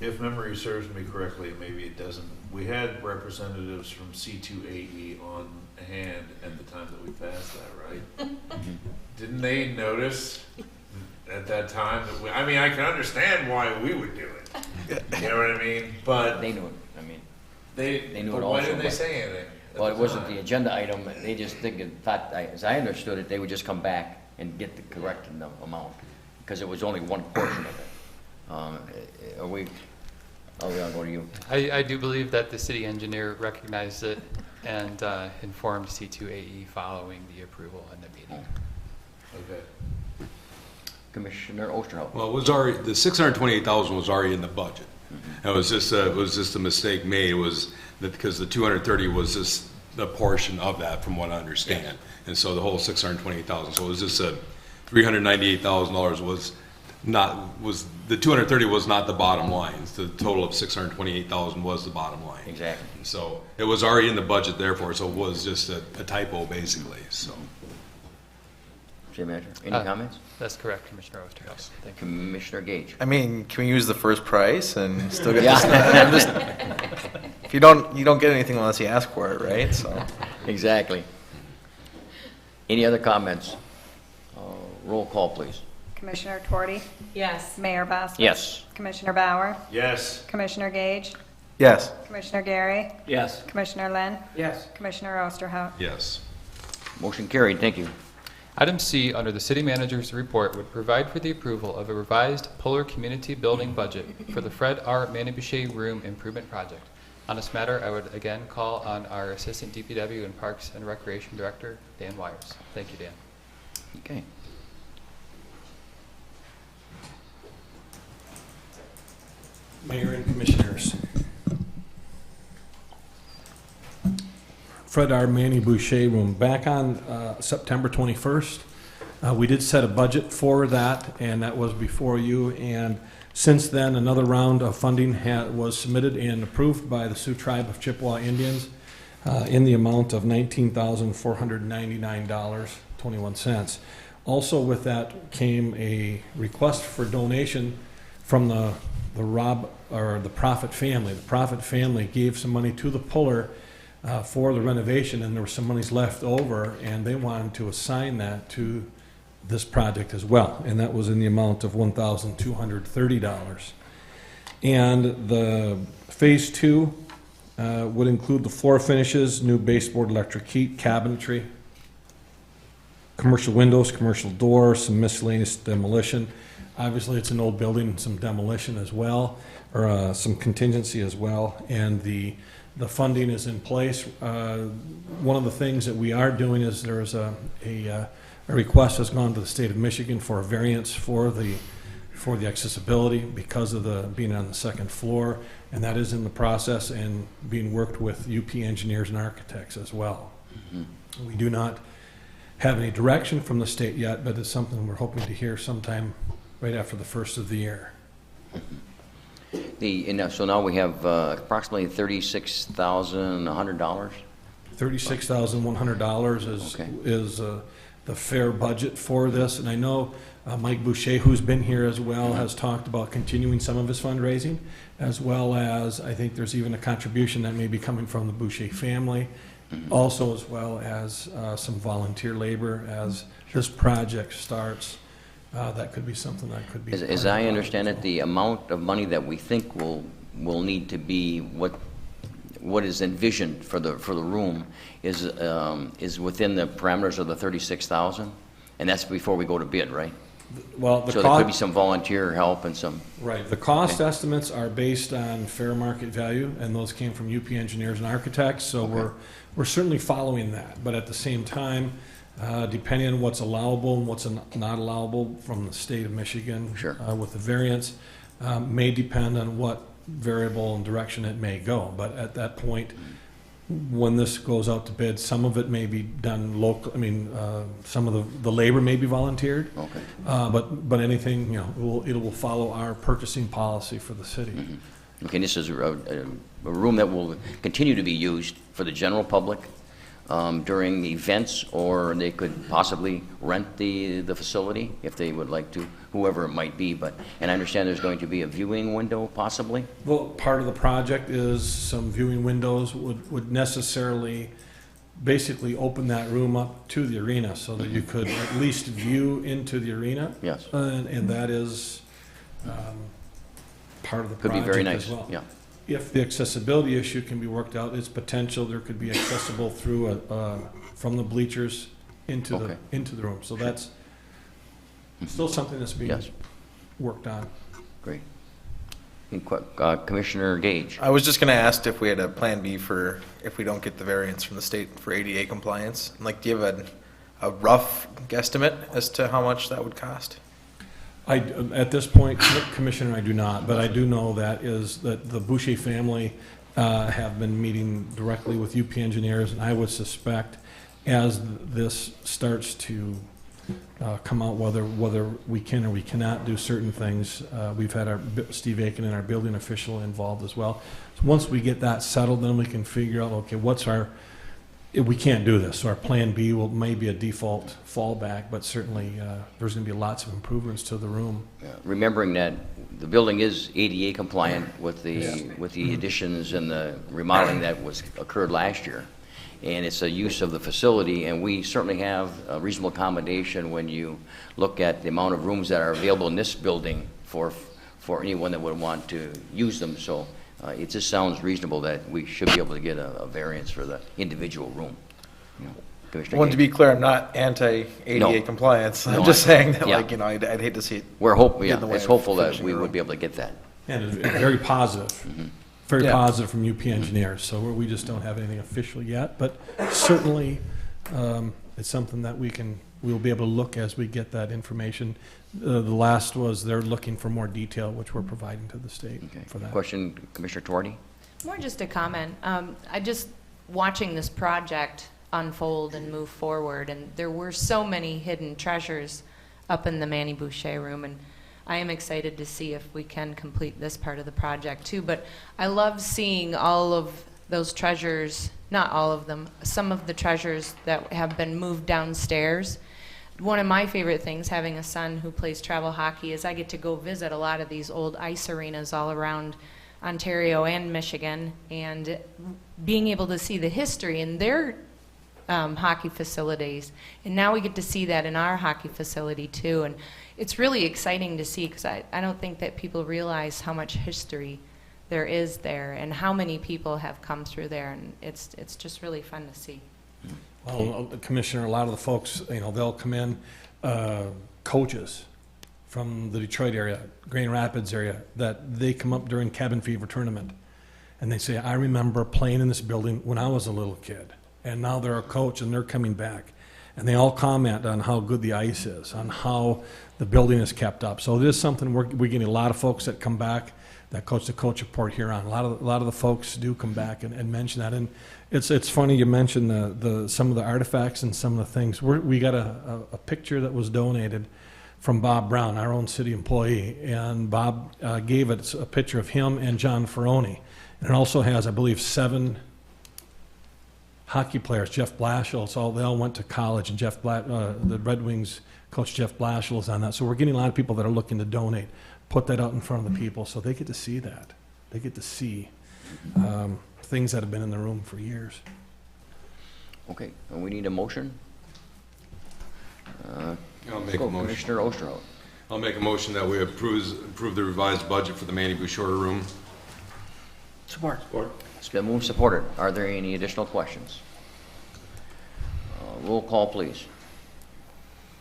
[SPEAKER 3] if memory serves me correctly, maybe it doesn't, we had representatives from C2AE on hand at the time that we passed that, right? Didn't they notice at that time that I mean, I can understand why we would do it. You know what I mean? But
[SPEAKER 1] They knew it. I mean,
[SPEAKER 3] they
[SPEAKER 1] knew
[SPEAKER 3] but
[SPEAKER 1] it
[SPEAKER 3] why
[SPEAKER 1] also,
[SPEAKER 3] didn't they
[SPEAKER 1] but-
[SPEAKER 3] say anything? at
[SPEAKER 1] well, it
[SPEAKER 3] the
[SPEAKER 1] wasn't
[SPEAKER 3] time?
[SPEAKER 1] the agenda item. They just thought, as I understood it, they would just come back and get the correct amount because it was only one portion of it. Are we? I'll go to you.
[SPEAKER 7] I do believe that the city engineer recognized it and informed C2AE following the approval in the meeting.
[SPEAKER 3] Okay.
[SPEAKER 1] Commissioner Osterhout?
[SPEAKER 10] Well, it was already, the $628,000 was already in the budget. It was just a mistake made. It was that because the 230 was just the portion of that, from what I understand. And so the whole 628,000. So it was just a $398,000 was the 230 was not the bottom line. The total of 628,000 was the bottom line.
[SPEAKER 1] Exactly.
[SPEAKER 10] So it was already in the budget, therefore. So it was just a typo, basically. So.
[SPEAKER 1] City Manager, any comments?
[SPEAKER 7] That's correct, Commissioner Osterhouse. Thank you.
[SPEAKER 1] Commissioner Gage?
[SPEAKER 8] I mean, can we use the first price and still get
[SPEAKER 1] Yeah.
[SPEAKER 8] this? If you don't get anything unless you ask for it, right? So.
[SPEAKER 1] Exactly. Any other comments? Roll call, please.
[SPEAKER 2] Commissioner Torty,
[SPEAKER 6] Yes.
[SPEAKER 2] Mayor Vasquez.
[SPEAKER 1] Yes.
[SPEAKER 2] Commissioner Bauer,
[SPEAKER 3] Yes.
[SPEAKER 2] Commissioner Gage,
[SPEAKER 8] Yes.
[SPEAKER 2] Commissioner Gary,
[SPEAKER 5] Yes.
[SPEAKER 2] Commissioner Lynn,
[SPEAKER 5] Yes.
[SPEAKER 2] Commissioner Osterhout.
[SPEAKER 10] Yes.
[SPEAKER 1] Motion carried. Thank you.
[SPEAKER 7] Item C under the city manager's report would provide for the approval of a revised Puller Community Building budget for the Fred R. Maniboucher Room Improvement Project. On this matter, I would again call on our Assistant DPW and Parks and Recreation Director, Dan Wires. Thank you, Dan.
[SPEAKER 1] Okay.
[SPEAKER 9] Mayor and Commissioners. Fred R. Manny Boucher Room. Back on September 21st, we did set a budget for that, and that was before you. And since then, another round of funding was submitted and approved by the Sioux Tribe of Chippewa Indians in the amount of $19,499.21. Also with that came a request for donation from the Prophet family. The Prophet family gave some money to the Puller for the renovation, and there was some monies left over, and they wanted to assign that to this project as well, and that was in the amount of $1,230. And the phase 2 would include the floor finishes, new baseboard electric heat, cabinetry, commercial windows, commercial doors, some miscellaneous demolition. Obviously, it's an old building, some demolition as well, or some contingency as well, and the funding is in place. One of the things that we are doing is there's a request has gone to the state of Michigan for a variance for the accessibility because of the being on the second floor, and that is in the process and being worked with UP engineers and architects as well. Mm-hmm. We do not have any direction from the state yet, but it's something we're hoping to hear sometime right after the first of the year.
[SPEAKER 1] So now we have approximately $36,100.
[SPEAKER 9] $36,100 is
[SPEAKER 1] Okay.
[SPEAKER 9] is the fair budget for this. And I know Mike Boucher, who's been here as well, has talked about continuing some of his fundraising, as well as I think there's even a contribution that may be coming from the Boucher family, also as well as some volunteer labor as this project starts. That could be something that could be.
[SPEAKER 1] As I understand it, the amount of money that we think will need to be what is envisioned for the room is within the parameters of the 36,000, and that's before we go to bid, right?
[SPEAKER 9] Well,
[SPEAKER 1] so there could be some volunteer help and some.
[SPEAKER 9] Right. The cost estimates are based on fair market value, and those came from UP engineers and architects. So we're certainly following that, but at the same time, depending on what's allowable and what's not allowable from the state of Michigan,
[SPEAKER 1] sure.
[SPEAKER 9] With the variance, may depend on what variable and direction it may go. But at that point, when this goes out to bid, some of it may be done local. I mean, some of the labor may be volunteered.
[SPEAKER 1] Okay.
[SPEAKER 9] But anything, it will follow our purchasing policy for the city.
[SPEAKER 1] Mm-hmm. Okay, this is a room that will continue to be used for the general public during events, or they could possibly rent the facility if they would like to, whoever it might be. And I understand there's going to be a viewing window possibly?
[SPEAKER 9] Well, part of the project is some viewing windows would necessarily basically open that room up to the arena so that you could at least view into the arena.
[SPEAKER 1] Yes.
[SPEAKER 9] And that is part of the
[SPEAKER 1] could
[SPEAKER 9] project
[SPEAKER 1] be very nice.
[SPEAKER 9] as well.
[SPEAKER 1] Yeah.
[SPEAKER 9] If the accessibility issue can be worked out, it's potential there could be accessible through from the bleachers into the room. So that's still something that's being worked on.
[SPEAKER 1] Great. Commissioner Gage.
[SPEAKER 8] I was just going to ask if we had a plan B for if we don't get the variance from the state for ADA compliance. Like, do you have a rough guesstimate as to how much that would cost?
[SPEAKER 9] At this point, Commissioner, I do not, but I do know that the Boucher family have been meeting directly with UP engineers, and I would suspect as this starts to come out, whether we can or we cannot do certain things, we've had Steve Aiken and our building official involved as well. So once we get that settled, then we can figure out, okay, if we can't do this, so our plan B may be a default fallback, but certainly there's going to be lots of improvements to the room.
[SPEAKER 1] Remembering that the building is ADA compliant with the additions and the remodeling that occurred last year, and it's a use of the facility, and we certainly have a reasonable accommodation when you look at the amount of rooms that are available in this building for anyone that would want to use them. So. It just sounds reasonable that we should be able to get a variance for the individual room.
[SPEAKER 8] To be clear, I'm not anti-ADA compliance. I'm just saying that, I'd hate to see it.
[SPEAKER 1] It's hopeful that we would be able to get that.
[SPEAKER 9] And it's very positive, very positive from UP engineers. So we just don't have anything official yet, but certainly it's something that we'll be able to look as we get that information. The last was they're looking for more detail, which we're providing to the state for that.
[SPEAKER 1] Question, Commissioner Tuardi?
[SPEAKER 6] More just a comment. I just watching this project unfold and move forward, and there were so many hidden treasures up in the Manny Boucher room, and I am excited to see if we can complete this part of the project too. But I love seeing all of those treasures, not all of them, some of the treasures that have been moved downstairs. One of my favorite things, having a son who plays travel hockey, is I get to go visit a lot of these old ice arenas all around Ontario and Michigan, and being able to see the history in their hockey facilities. And now we get to see that in our hockey facility too. And it's really exciting to see, because I don't think that people realize how much history there is there and how many people have come through there. And it's just really fun to see.
[SPEAKER 9] Well, Commissioner, a lot of the folks, they'll come in, coaches from the Detroit area, Grand Rapids area, that they come up during Cabin Fever tournament, and they say, I remember playing in this building when I was a little kid, and now they're a coach and they're coming back. And they all comment on how good the ice is, on how the building is kept up. So it is something we're getting a lot of folks that come back that coach the coach of Port Huron. A lot of the folks do come back and mention that. And it's funny you mentioned some of the artifacts and some of the things. We got a picture that was donated from Bob Brown, our own city employee, and Bob gave us a picture of him and John Ferroni. And it also has, I believe, 7 hockey players, Jeff Blashill, they all went to college, and the Red Wings coach Jeff Blashill is on that. So we're getting a lot of people that are looking to donate, put that out in front of the people so they get to see that. They get to see things that have been in the room for years.
[SPEAKER 1] Okay, and we need a motion.
[SPEAKER 10] I'll make a motion.
[SPEAKER 1] Commissioner Osterhout.
[SPEAKER 10] I'll make a motion that we approve the revised budget for the Manny Bouchard room.
[SPEAKER 5] Support.
[SPEAKER 1] It's been moved, supported. Are there any additional questions? Roll call, please.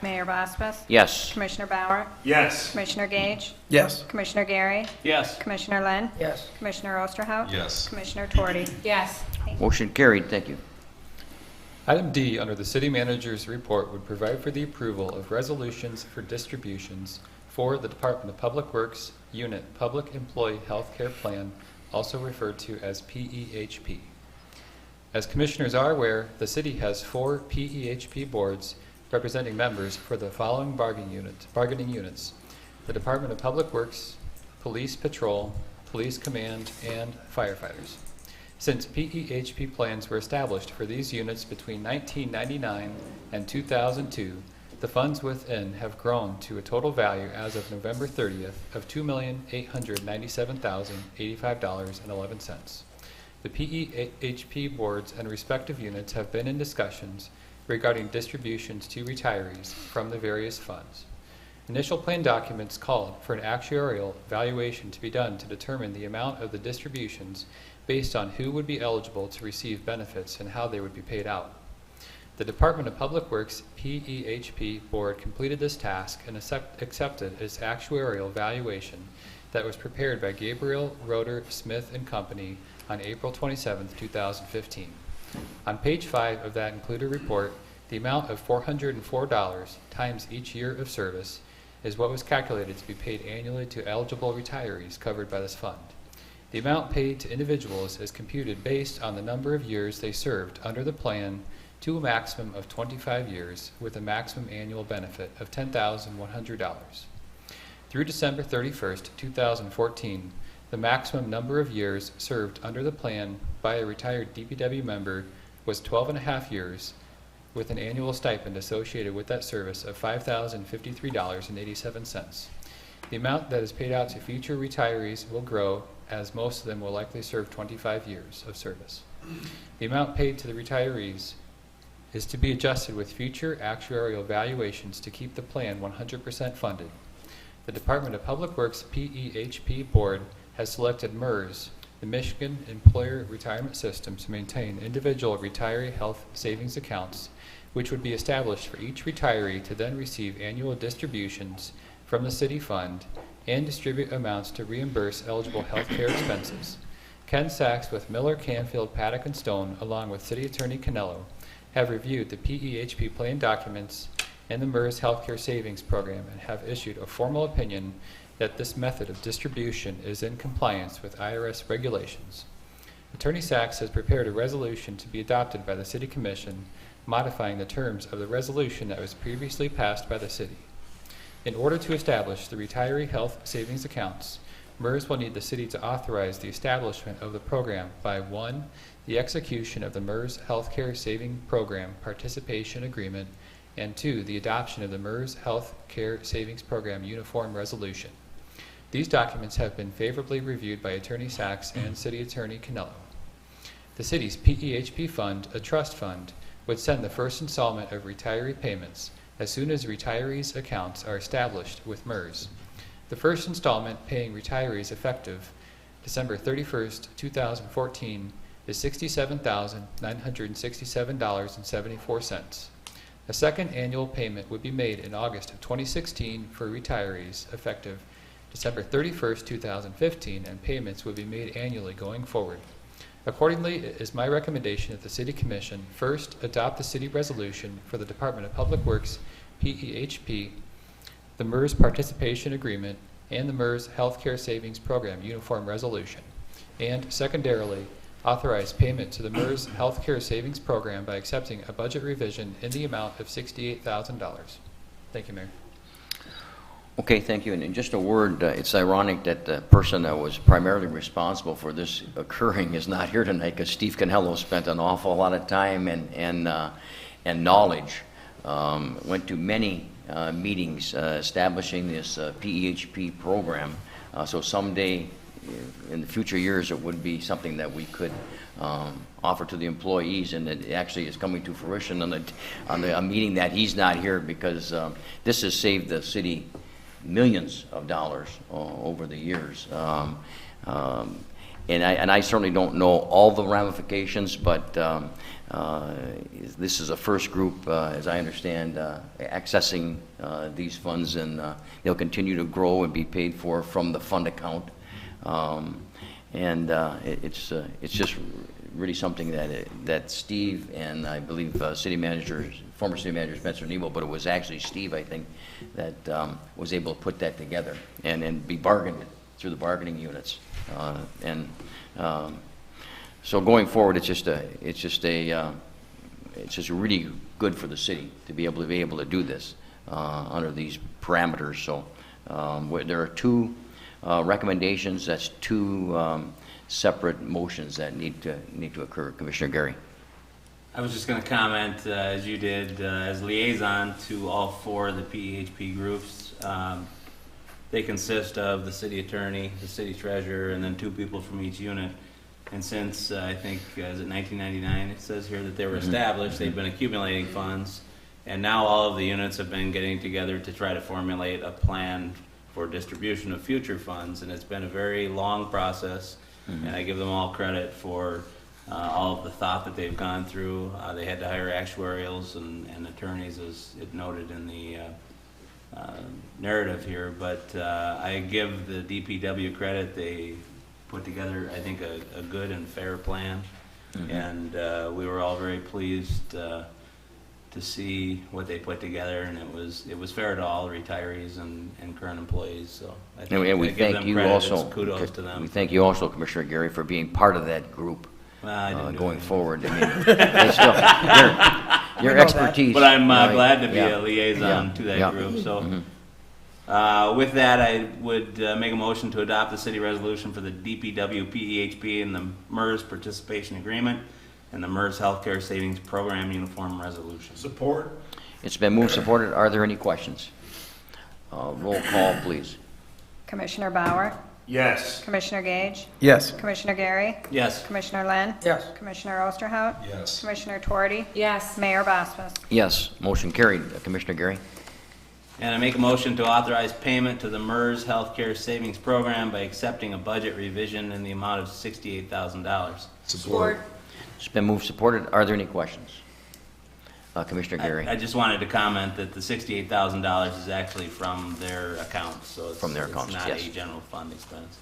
[SPEAKER 2] Mayor Bosbus?
[SPEAKER 1] Yes.
[SPEAKER 2] Commissioner Bauer?
[SPEAKER 3] Yes.
[SPEAKER 2] Commissioner Gage?
[SPEAKER 8] Yes.
[SPEAKER 2] Commissioner Gary?
[SPEAKER 3] Yes.
[SPEAKER 2] Commissioner Lynn?
[SPEAKER 5] Yes.
[SPEAKER 2] Commissioner Osterhout?
[SPEAKER 10] Yes.
[SPEAKER 2] Commissioner Torty?
[SPEAKER 6] Yes.
[SPEAKER 1] Motion carried. Thank you.
[SPEAKER 7] Item D, under the city manager's report, would provide for the approval of resolutions for distributions for the Department of Public Works Unit Public Employee Health Care Plan, also referred to as PEHP. As commissioners are aware, the city has 4 PEHP boards representing members for the following bargaining units: the Department of Public Works, Police Patrol, Police Command, and firefighters. Since PEHP plans were established for these units between 1999 and 2002, the funds within have grown to a total value as of November 30th of $2,897,085.11. The PEHP boards and respective units have been in discussions regarding distributions to retirees from the various funds. Initial plan documents called for an actuarial valuation to be done to determine the amount of the distributions based on who would be eligible to receive benefits and how they would be paid out. The Department of Public Works PEHP board completed this task and accepted its actuarial valuation that was prepared by Gabriel Roeder Smith and Company on April 27, 2015. On page 5 of that included report, the amount of $404 times each year of service is what was calculated to be paid annually to eligible retirees covered by this fund. The amount paid to individuals is computed based on the number of years they served under the plan to a maximum of 25 years with a maximum annual benefit of $10,100. Through December 31st, 2014, the maximum number of years served under the plan by a retired DPW member was 12.5 years, with an annual stipend associated with that service of $5,053.87. The amount that is paid out to future retirees will grow, as most of them will likely serve 25 years of service. The amount paid to the retirees is to be adjusted with future actuarial valuations to keep the plan 100% funded. The Department of Public Works PEHP board has selected MERS, the Michigan Employer Retirement System, to maintain individual retiree health savings accounts, which would be established for each retiree to then receive annual distributions from the city fund and distribute amounts to reimburse eligible health care expenses. Ken Sachs with Miller, Canfield, Paddock, and Stone, along with City Attorney Canello, have reviewed the PEHP plan documents and the MERS Healthcare Savings Program and have issued a formal opinion that this method of distribution is in compliance with IRS regulations. Attorney Sachs has prepared a resolution to be adopted by the City Commission modifying the terms of the resolution that was previously passed by the City. In order to establish the retiree health savings accounts, MERS will need the City to authorize the establishment of the program by 1. The execution of the MERS Healthcare Saving Program Participation Agreement, and 2. The adoption of the MERS Healthcare Savings Program Uniform Resolution. These documents have been favorably reviewed by Attorney Sachs and City Attorney Canello. The City's PEHP fund, a trust fund, would send the first installment of retiree payments as soon as retirees' accounts are established with MERS. The first installment paying retirees effective December 31st, 2014 is $67,967.74. A second annual payment would be made in August of 2016 for retirees effective December 31st, 2015, and payments would be made annually going forward. Accordingly, it is my recommendation that the City Commission first adopt the City Resolution for the Department of Public Works PEHP, the MERS Participation Agreement, and the MERS Healthcare Savings Program Uniform Resolution, and secondarily, authorize payment to the MERS Healthcare Savings Program by accepting a budget revision in the amount of $68,000. Thank you, Mayor.
[SPEAKER 1] Okay, thank you. And just a word, it's ironic that the person that was primarily responsible for this occurring is not here tonight, because Steve Canello spent an awful lot of time and knowledge, went to many meetings establishing this PEHP program. So someday, in the future years, it would be something that we could offer to the employees, and it actually is coming to fruition on a meeting that he's not here, because this has saved the city millions of dollars over the years. And I certainly don't know all the ramifications, but this is a first group, as I understand, accessing these funds, and they'll continue to grow and be paid for from the fund account. It's just really something that Steve and I believe former city manager Spencer Nebo, but it was actually Steve, I think, that was able to put that together and be bargained through the bargaining units. So going forward, it's just really good for the city to be able to do this under these parameters. So there are two recommendations. That's two separate motions that need to occur. Commissioner Gary.
[SPEAKER 12] I was just going to comment, as you did, as liaison to all four of the PEHP groups. They consist of the city attorney, the city treasurer, and then two people from each unit. And since I think, is it 1999, it says here that they were established, they've been accumulating funds, and now all of the units have been getting together to try to formulate a plan for distribution of future funds, and it's been a very long process, and I give them all credit for all of the thought that they've gone through. They had to hire actuarials and attorneys, as it noted in the narrative here, but I give the DPW credit. They put together, I think, a good and fair plan, and we were all very pleased to see what they put together, and it was fair to all retirees and current employees. So I think
[SPEAKER 1] And we
[SPEAKER 12] I give
[SPEAKER 1] thank
[SPEAKER 12] them
[SPEAKER 1] you
[SPEAKER 12] credit.
[SPEAKER 1] also.
[SPEAKER 12] It's kudos to them.
[SPEAKER 1] We thank you also, Commissioner Gary, for being part of that group
[SPEAKER 12] I didn't do
[SPEAKER 1] going
[SPEAKER 12] anything.
[SPEAKER 1] forward. I mean, it's still, your expertise.
[SPEAKER 12] But I'm
[SPEAKER 1] you know,
[SPEAKER 12] glad to be
[SPEAKER 1] yeah,
[SPEAKER 12] a liaison
[SPEAKER 1] yeah,
[SPEAKER 12] to that
[SPEAKER 1] yeah.
[SPEAKER 12] group. So with that, I would make a motion to adopt the city resolution for the DPW PEHP and the MERS participation agreement and the MERS Healthcare Savings Program uniform resolution.
[SPEAKER 3] Support.
[SPEAKER 1] It's been moved, supported. Are there any questions? Roll call, please.
[SPEAKER 2] Commissioner Bauer,
[SPEAKER 3] Yes.
[SPEAKER 2] Commissioner Gage,
[SPEAKER 8] Yes.
[SPEAKER 2] Commissioner Gary,
[SPEAKER 12] Yes.
[SPEAKER 2] Commissioner Lynn,
[SPEAKER 5] Yes.
[SPEAKER 2] Commissioner Osterhout,
[SPEAKER 10] Yes.
[SPEAKER 2] Commissioner Torty,
[SPEAKER 6] Yes.
[SPEAKER 2] Mayor Boswell.
[SPEAKER 1] Yes, motion carried. Commissioner Gary.
[SPEAKER 12] And I make a motion to authorize payment to the MERS Healthcare Savings Program by accepting a budget revision in the amount of $68,000.
[SPEAKER 10] Support.
[SPEAKER 1] It's been moved, supported. Are there any questions? Commissioner Gary.
[SPEAKER 12] I just wanted to comment that the $68,000 is actually from their account, so it's,
[SPEAKER 1] From their accounts,
[SPEAKER 12] it's not
[SPEAKER 1] yes.
[SPEAKER 12] a general fund expense,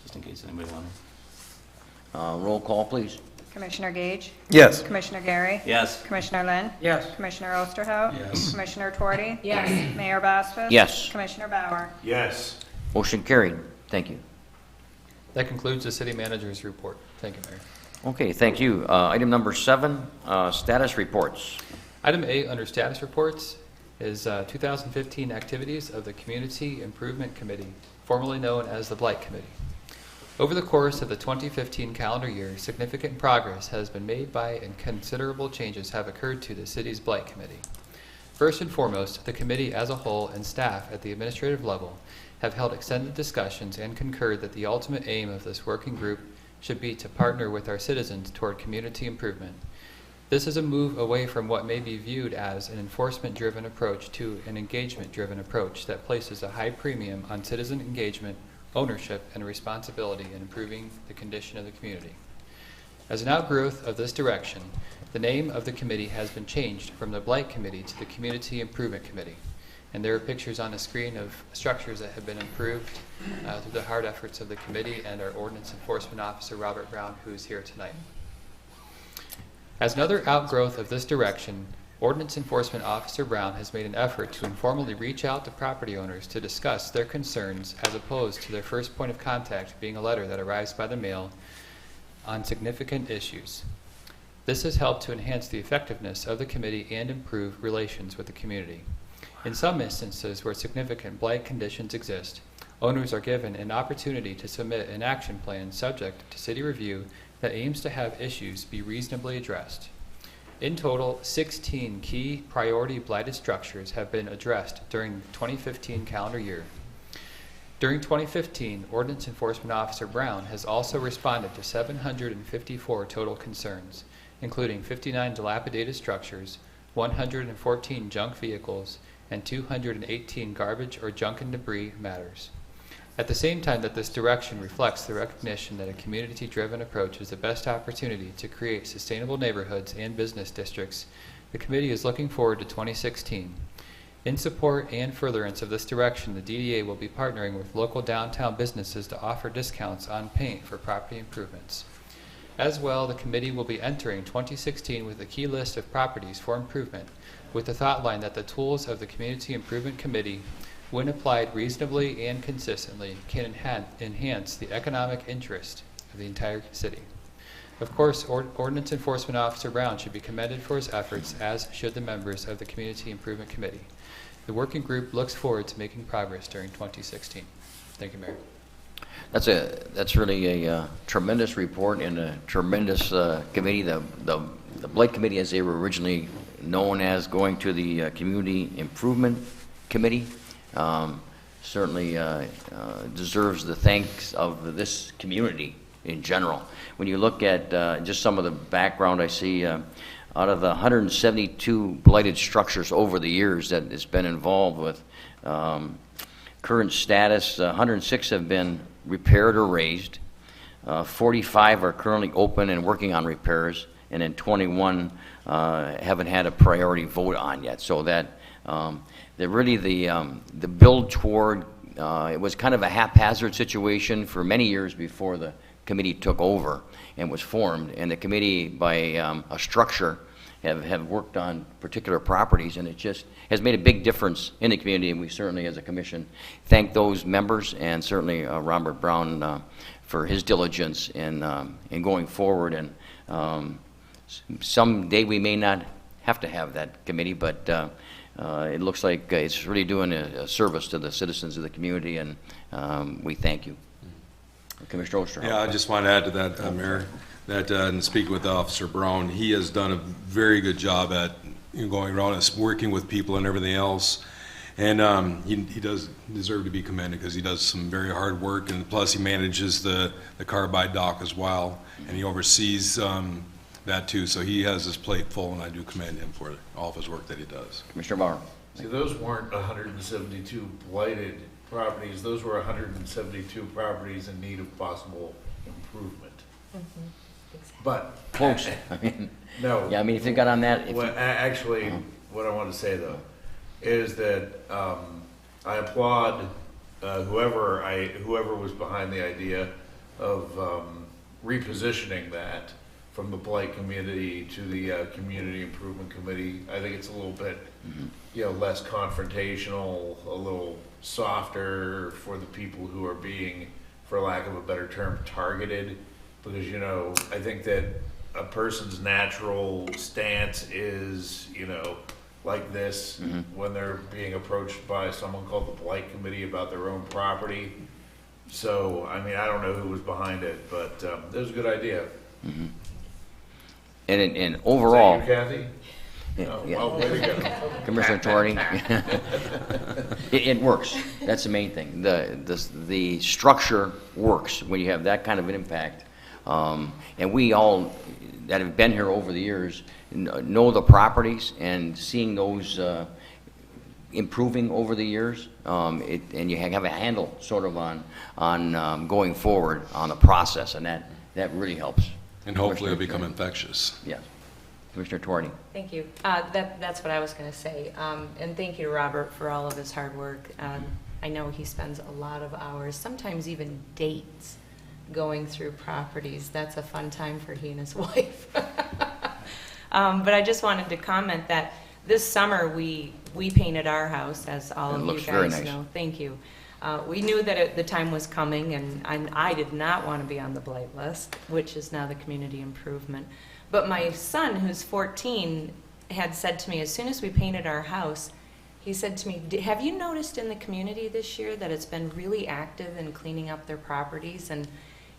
[SPEAKER 12] just in case anybody wonders.
[SPEAKER 1] Roll call, please.
[SPEAKER 2] Commissioner Gage,
[SPEAKER 8] Yes.
[SPEAKER 2] Commissioner Gary,
[SPEAKER 12] Yes.
[SPEAKER 2] Commissioner Lynn,
[SPEAKER 5] Yes.
[SPEAKER 2] Commissioner Osterhout,
[SPEAKER 10] Yes.
[SPEAKER 2] Commissioner Torty,
[SPEAKER 6] Yes.
[SPEAKER 2] Mayor Boswell.
[SPEAKER 1] Yes.
[SPEAKER 2] Commissioner Bauer.
[SPEAKER 3] Yes.
[SPEAKER 1] Motion carried. Thank you.
[SPEAKER 7] That concludes the city manager's report. Thank you, Mayor.
[SPEAKER 1] Okay, thank you. Item number 7, status reports.
[SPEAKER 7] Item 8 under status reports is 2015 activities of the Community Improvement Committee, formerly known as the Blight Committee. Over the course of the 2015 calendar year, significant progress has been made by and considerable changes have occurred to the city's Blight Committee. First and foremost, the committee as a whole and staff at the administrative level have held extended discussions and concurred that the ultimate aim of this working group should be to partner with our citizens toward community improvement. This is a move away from what may be viewed as an enforcement-driven approach to an engagement-driven approach that places a high premium on citizen engagement, ownership, and responsibility in improving the condition of the community. As an outgrowth of this direction, the name of the committee has been changed from the Blight Committee to the Community Improvement Committee. And there are pictures on the screen of structures that have been improved through the hard efforts of the committee and our Ordinance Enforcement Officer, Robert Brown, who is here tonight. As another outgrowth of this direction, Ordinance Enforcement Officer Brown has made an effort to informally reach out to property owners to discuss their concerns as opposed to their first point of contact being a letter that arrives by the mail on significant issues. This has helped to enhance the effectiveness of the committee and improve relations with the community. In some instances where significant blight conditions exist, owners are given an opportunity to submit an action plan subject to city review that aims to have issues be reasonably addressed. In total, 16 key priority blighted structures have been addressed during the 2015 calendar year. During 2015, Ordinance Enforcement Officer Brown has also responded to 754 total concerns, including 59 dilapidated structures, 114 junk vehicles, and 218 garbage or junk and debris matters. At the same time that this direction reflects the recognition that a community-driven approach is the best opportunity to create sustainable neighborhoods and business districts, the committee is looking forward to 2016. In support and furtherance of this direction, the DDA will be partnering with local downtown businesses to offer discounts on paint for property improvements. As well, the committee will be entering 2016 with a key list of properties for improvement, with the thought line that the tools of the Community Improvement Committee, when applied reasonably and consistently, can enhance the economic interest of the entire city. Of course, Ordinance Enforcement Officer Brown should be commended for his efforts, as should the members of the Community Improvement Committee. The working group looks forward to making progress during 2016. Thank you, Mayor.
[SPEAKER 1] That's really a tremendous report and a tremendous committee. The Blight Committee, as they were originally known as, going to the Community Improvement Committee, certainly deserves the thanks of this community in general. When you look at just some of the background, I see out of the 172 blighted structures over the years that it's been involved with, current status, 106 have been repaired or raised, 45 are currently open and working on repairs, and then 21 haven't had a priority vote on yet. So that really the build toward, it was kind of a haphazard situation for many years before the committee took over and was formed, and the committee by a structure have worked on particular properties, and it just has made a big difference in the community, and we certainly as a commission thank those members, and certainly Robert Brown for his diligence in going forward. And someday we may not have to have that committee, but it looks like it's really doing a service to the citizens of the community, and we thank you. Commissioner Oster.
[SPEAKER 10] Yeah, I just want to add to that, Mayor, that in speaking with Officer Brown, he has done a very good job at going around and working with people and everything else. And he does deserve to be commended because he does some very hard work, and plus he manages the carbide dock as well, and he oversees that too. So he has his plate full, and I do commend him for all of his work that he does.
[SPEAKER 1] Commissioner Bauer.
[SPEAKER 3] See, those weren't 172 blighted properties. Those were 172 properties in need of possible improvement.
[SPEAKER 6] Mm-hmm. Exactly.
[SPEAKER 3] But
[SPEAKER 1] Close. I mean,
[SPEAKER 3] no.
[SPEAKER 1] yeah, I mean, if you got on that.
[SPEAKER 3] Actually, what I want to say though is that I applaud whoever was behind the idea of repositioning that from the Blight Committee to the Community Improvement Committee. I think it's a little bit, less confrontational, a little softer for the people who are being, for lack of a better term, targeted. Because, I think that a person's natural stance is, like this, when they're being approached by someone called the Blight Committee about their own property. So, I mean, I don't know who was behind it, but it was a good idea.
[SPEAKER 1] Mm-hmm. And overall,
[SPEAKER 3] is that you, Kathy?
[SPEAKER 1] Yeah.
[SPEAKER 3] Well, way to go.
[SPEAKER 1] Commissioner Torney, it works. That's the main thing. The structure works when you have that kind of an impact. And we all that have been here over the years know the properties, and seeing those improving over the years, and you have a handle sort of on going forward on the process, and that really helps.
[SPEAKER 10] And hopefully it'll become infectious.
[SPEAKER 1] Yeah. Commissioner Torney.
[SPEAKER 6] Thank you. That's what I was going to say. And thank you to Robert for all of his hard work. I know he spends a lot of hours, sometimes even dates, going through properties. That's a fun time for he and his wife. But I just wanted to comment that this summer we painted our house, as all of you guys know. Thank you. We knew that the time was coming, and I did not want to be on the blight list, which is now the community improvement. But my son, who's 14, had said to me, as soon as we painted our house, he said to me, have you noticed in the community this year that it's been really active in cleaning up their properties? And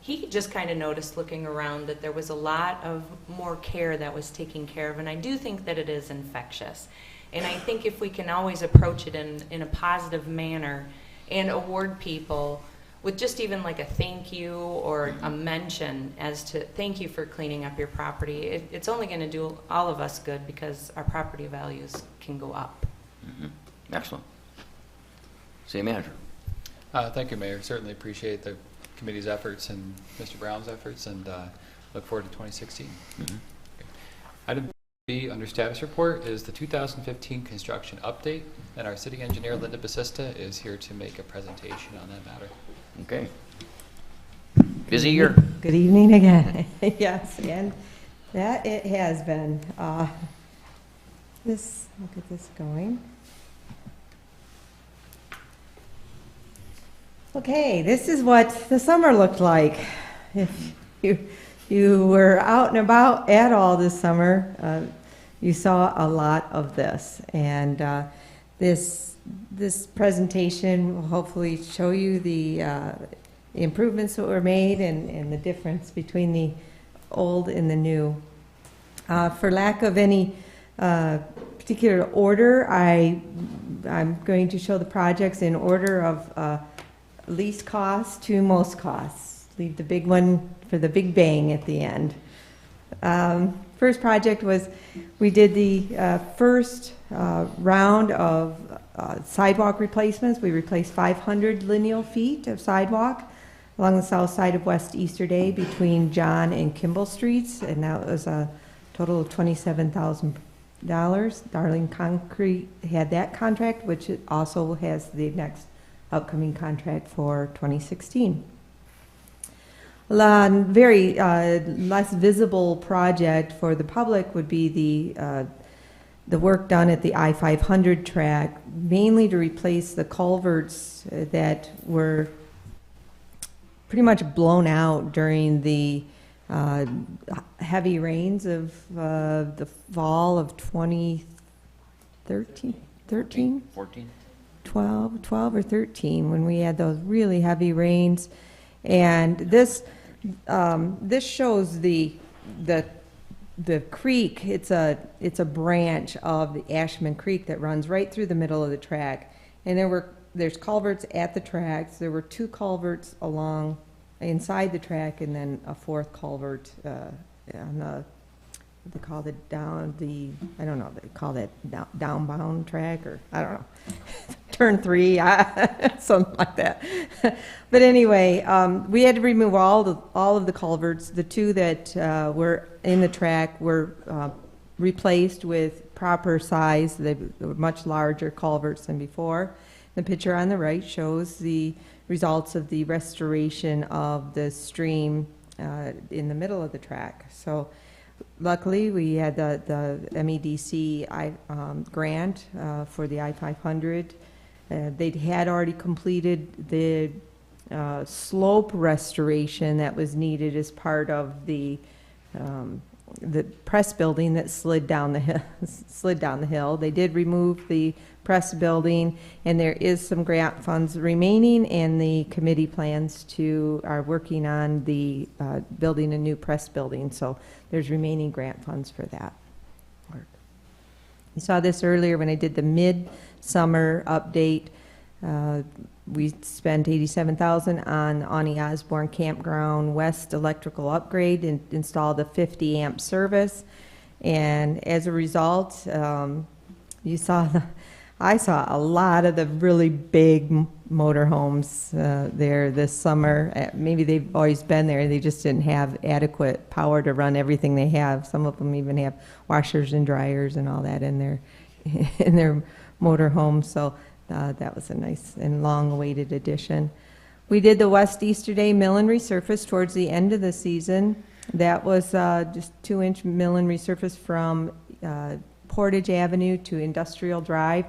[SPEAKER 6] he just kind of noticed looking around that there was a lot of more care that was taken care of, and I do think that it is infectious. And I think if we can always approach it in a positive manner and award people with just even like a thank you or a mention as to thank you for cleaning up your property, it's only going to do all of us good because our property values can go up.
[SPEAKER 1] Mm-hmm. Excellent. City Manager.
[SPEAKER 7] Thank you, Mayor. Certainly appreciate the committee's efforts and Mr. Brown's efforts, and look forward to 2016.
[SPEAKER 1] Mm-hmm.
[SPEAKER 7] Okay. Item B under status report is the 2015 construction update, and our city engineer Linda Basista is here to make a presentation on that matter.
[SPEAKER 1] Okay. Busy year.
[SPEAKER 11] Good evening again. Yes, and that it has been. Look at this going. Okay, this is what the summer looked like. If you were out and about at all this summer, you saw a lot of this. And this presentation will hopefully show you the improvements that were made and the difference between the old and the new. For lack of any particular order, I'm going to show the projects in order of least cost to most costs. Leave the big one for the big bang at the end. First project was, we did the first round of sidewalk replacements. We replaced 500 lineal feet of sidewalk along the south side of West Easterday between John and Kimball Streets, and that was a total of $27,000. Darling Concrete had that contract, which it also has the next upcoming contract for 2016. Very less visible project for the public would be the work done at the I-500 track, mainly to replace the culverts that were pretty much blown out during the heavy rains of the fall of 2013,
[SPEAKER 1] 14?
[SPEAKER 11] 12 or 13, when we had those really heavy rains. And this shows the creek. It's a branch of the Ashman Creek that runs right through the middle of the track. And there's culverts at the tracks. There were 2 culverts along inside the track, and then a 4th culvert on the, what they call it, I don't know, they call that downbound track, or I don't know, turn 3, something like that. But anyway, we had to remove all of the culverts. The 2 that were in the track were replaced with proper size. They were much larger culverts than before. The picture on the right shows the results of the restoration of the stream in the middle of the track. So luckily, we had the MEDC grant for the I-500. They had already completed the slope restoration that was needed as part of the press building that slid down the hill. They did remove the press building, and there is some grant funds remaining, and the committee are working on the building a new press building, so there's remaining grant funds for that work. You saw this earlier when I did the mid-summer update. We spent $87,000 on Ani Osborne Campground West electrical upgrade and installed a 50 amp service, and as a result, I saw a lot of the really big motorhomes there this summer. Maybe they've always been there. They just didn't have adequate power to run everything they have. Some of them even have washers and dryers and all that in their motorhomes. So that was a nice and long-awaited addition. We did the West Easterday mill and resurface towards the end of the season. That was just 2-inch mill and resurface from Portage Avenue to Industrial Drive.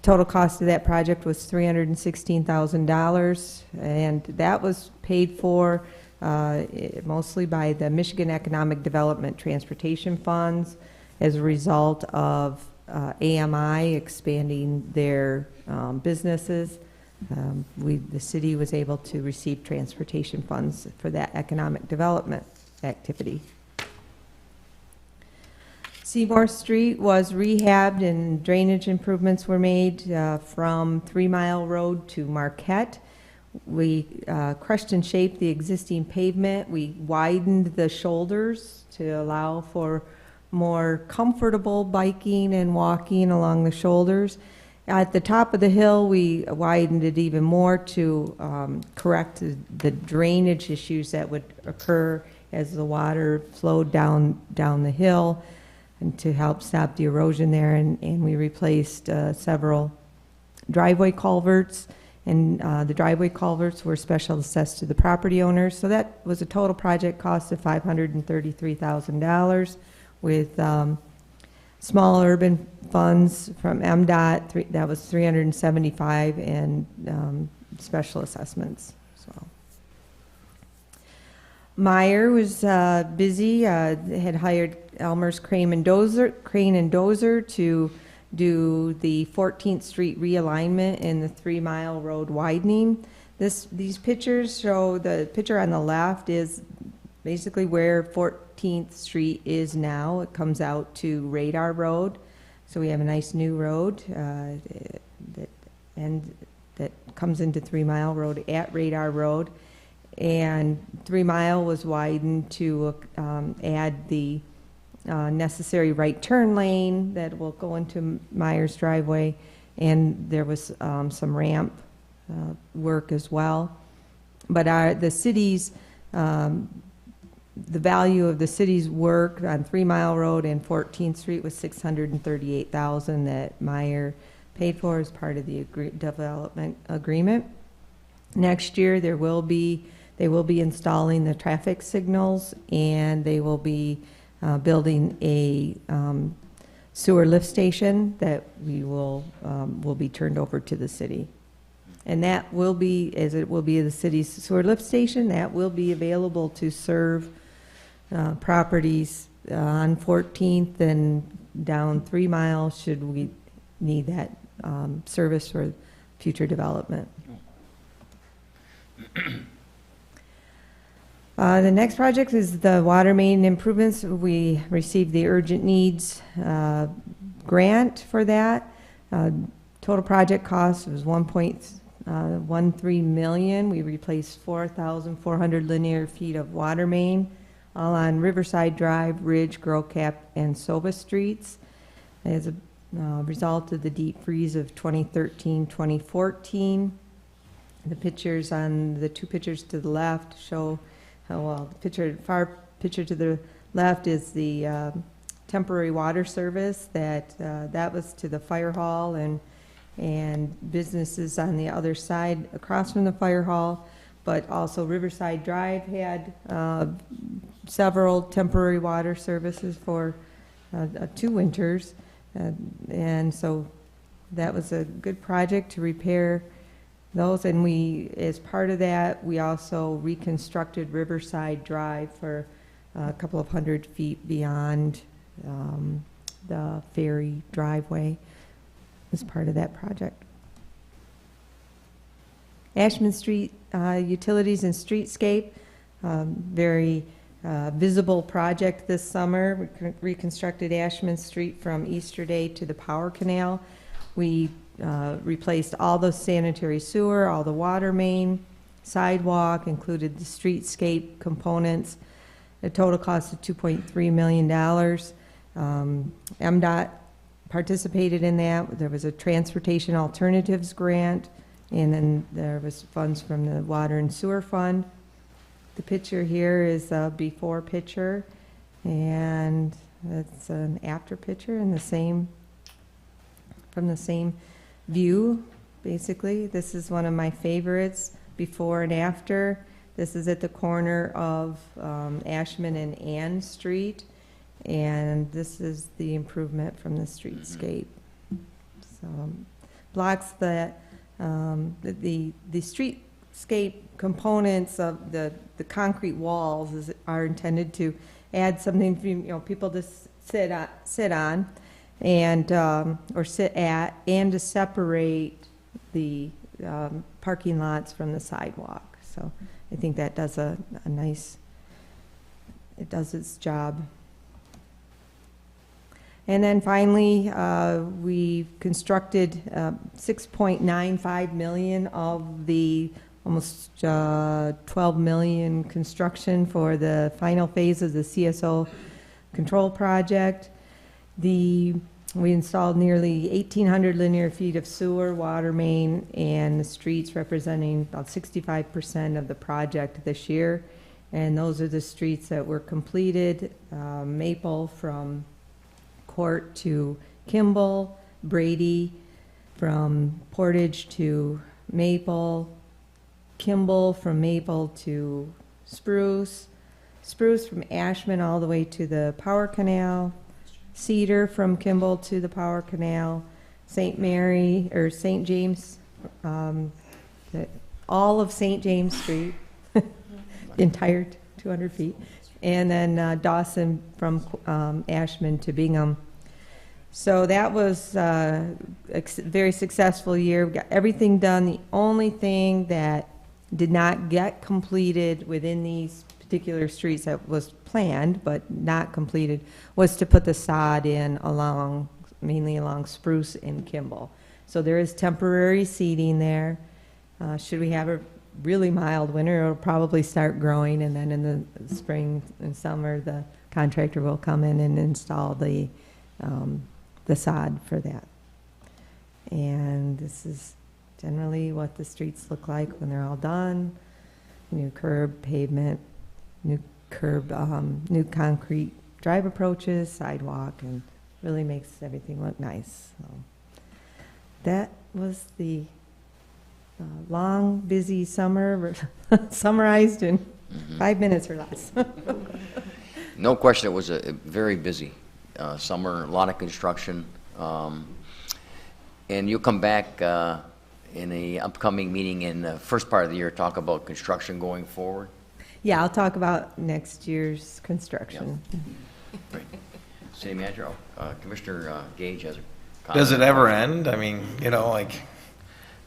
[SPEAKER 11] Total cost of that project was $316,000, and that was paid for mostly by the Michigan Economic Development Transportation Funds as a result of AMI expanding their businesses. The city was able to receive transportation funds for that economic development activity. Seymour Street was rehabbed and drainage improvements were made from 3 Mile Road to Marquette. We crushed and shaped the existing pavement. We widened the shoulders to allow for more comfortable biking and walking along the shoulders. At the top of the hill, we widened it even more to correct the drainage issues that would occur as the water flowed down the hill, and to help stop the erosion there. And we replaced several driveway culverts, and the driveway culverts were special assessed to the property owners. So that was a total project cost of $533,000 with small urban funds from MDOT, that was 375, and special assessments. So Meyer was busy, had hired Elmer's Crane and Dozer to do the 14th Street realignment and the 3 Mile Road widening. These pictures show, the picture on the left is basically where 14th Street is now. It comes out to Radar Road. So we have a nice new road that comes into 3 Mile Road at Radar Road. And 3 Mile was widened to add the necessary right turn lane that will go into Myers driveway. And there was some ramp work as well. But the city's the value of the city's work on 3 Mile Road and 14th Street was $638,000 that Meyer paid for as part of the development agreement. Next year, they will be installing the traffic signals, and they will be building a sewer lift station that will be turned over to the city. And that will be, as it will be the city's sewer lift station, that will be available to serve properties on 14th and down 3 Mile should we need that service for future development. The next project is the water main improvements. We received the urgent needs grant for that. Total project cost was $1.13 million. We replaced 4,400 linear feet of water main, all on Riverside Drive, Ridge, Girl Cap, and Sova Streets. As a result of the deep freeze of 2013-2014, the pictures on the two pictures to the left show how well. The far picture to the left is the temporary water service that was to the fire hall and businesses on the other side across from the fire hall. But also Riverside Drive had several temporary water services for 2 winters. And so that was a good project to repair those. And we, as part of that, we also reconstructed Riverside Drive for a couple of 100 feet beyond the ferry driveway as part of that project. Ashman Street Utilities and Streetscape, very visible project this summer. We reconstructed Ashman Street from Easter Day to the Power Canal. We replaced all the sanitary sewer, all the water main, sidewalk, included the streetscape components. The total cost of $2.3 million. MDOT participated in that. There was a transportation alternatives grant, and then there was funds from the Water and Sewer Fund. The picture here is a before picture, and that's an after picture in the same, from the same view, basically. This is one of my favorites, before and after. This is at the corner of Ashman and Ann Street, and this is the improvement from the streetscape. So blocks that the streetscape components of the concrete walls are intended to add something for people to sit on, and, or sit at, and to separate the parking lots from the sidewalk. So I think that does a nice, it does its job. And then finally, we constructed 6.95 million of the almost 12 million construction for the final phase of the CSO control project. We installed nearly 1,800 linear feet of sewer, water main, and the streets representing about 65% of the project this year. And those are the streets that were completed. Maple from Court to Kimball, Brady from Portage to Maple, Kimball from Maple to Spruce, Spruce from Ashman all the way to the Power Canal, Cedar from Kimball to the Power Canal, St. Mary, or St. James, all of St. James Street, the entire 200 feet, and then Dawson from Ashman to Bingham. So that was a very successful year. We got everything done. The only thing that did not get completed within these particular streets that was planned but not completed was to put the sod in along, mainly along Spruce and Kimball. So there is temporary seeding there. Should we have a really mild winter, it'll probably start growing, and then in the spring and summer, the contractor will come in and install the sod for that. And this is generally what the streets look like when they're all done. New curb, pavement, new curb, new concrete drive approaches, sidewalk, and really makes everything look nice. So that was the long, busy summer, summarized in 5 minutes or less.
[SPEAKER 1] No question, it was a very busy summer, a lot of construction. And you'll come back in the upcoming meeting in the first part of the year, talk about construction going forward.
[SPEAKER 11] Yeah, I'll talk about next year's construction.
[SPEAKER 1] Great. City Manager, Commissioner Gage has a comment.
[SPEAKER 8] Does it ever end? I mean, you know, like,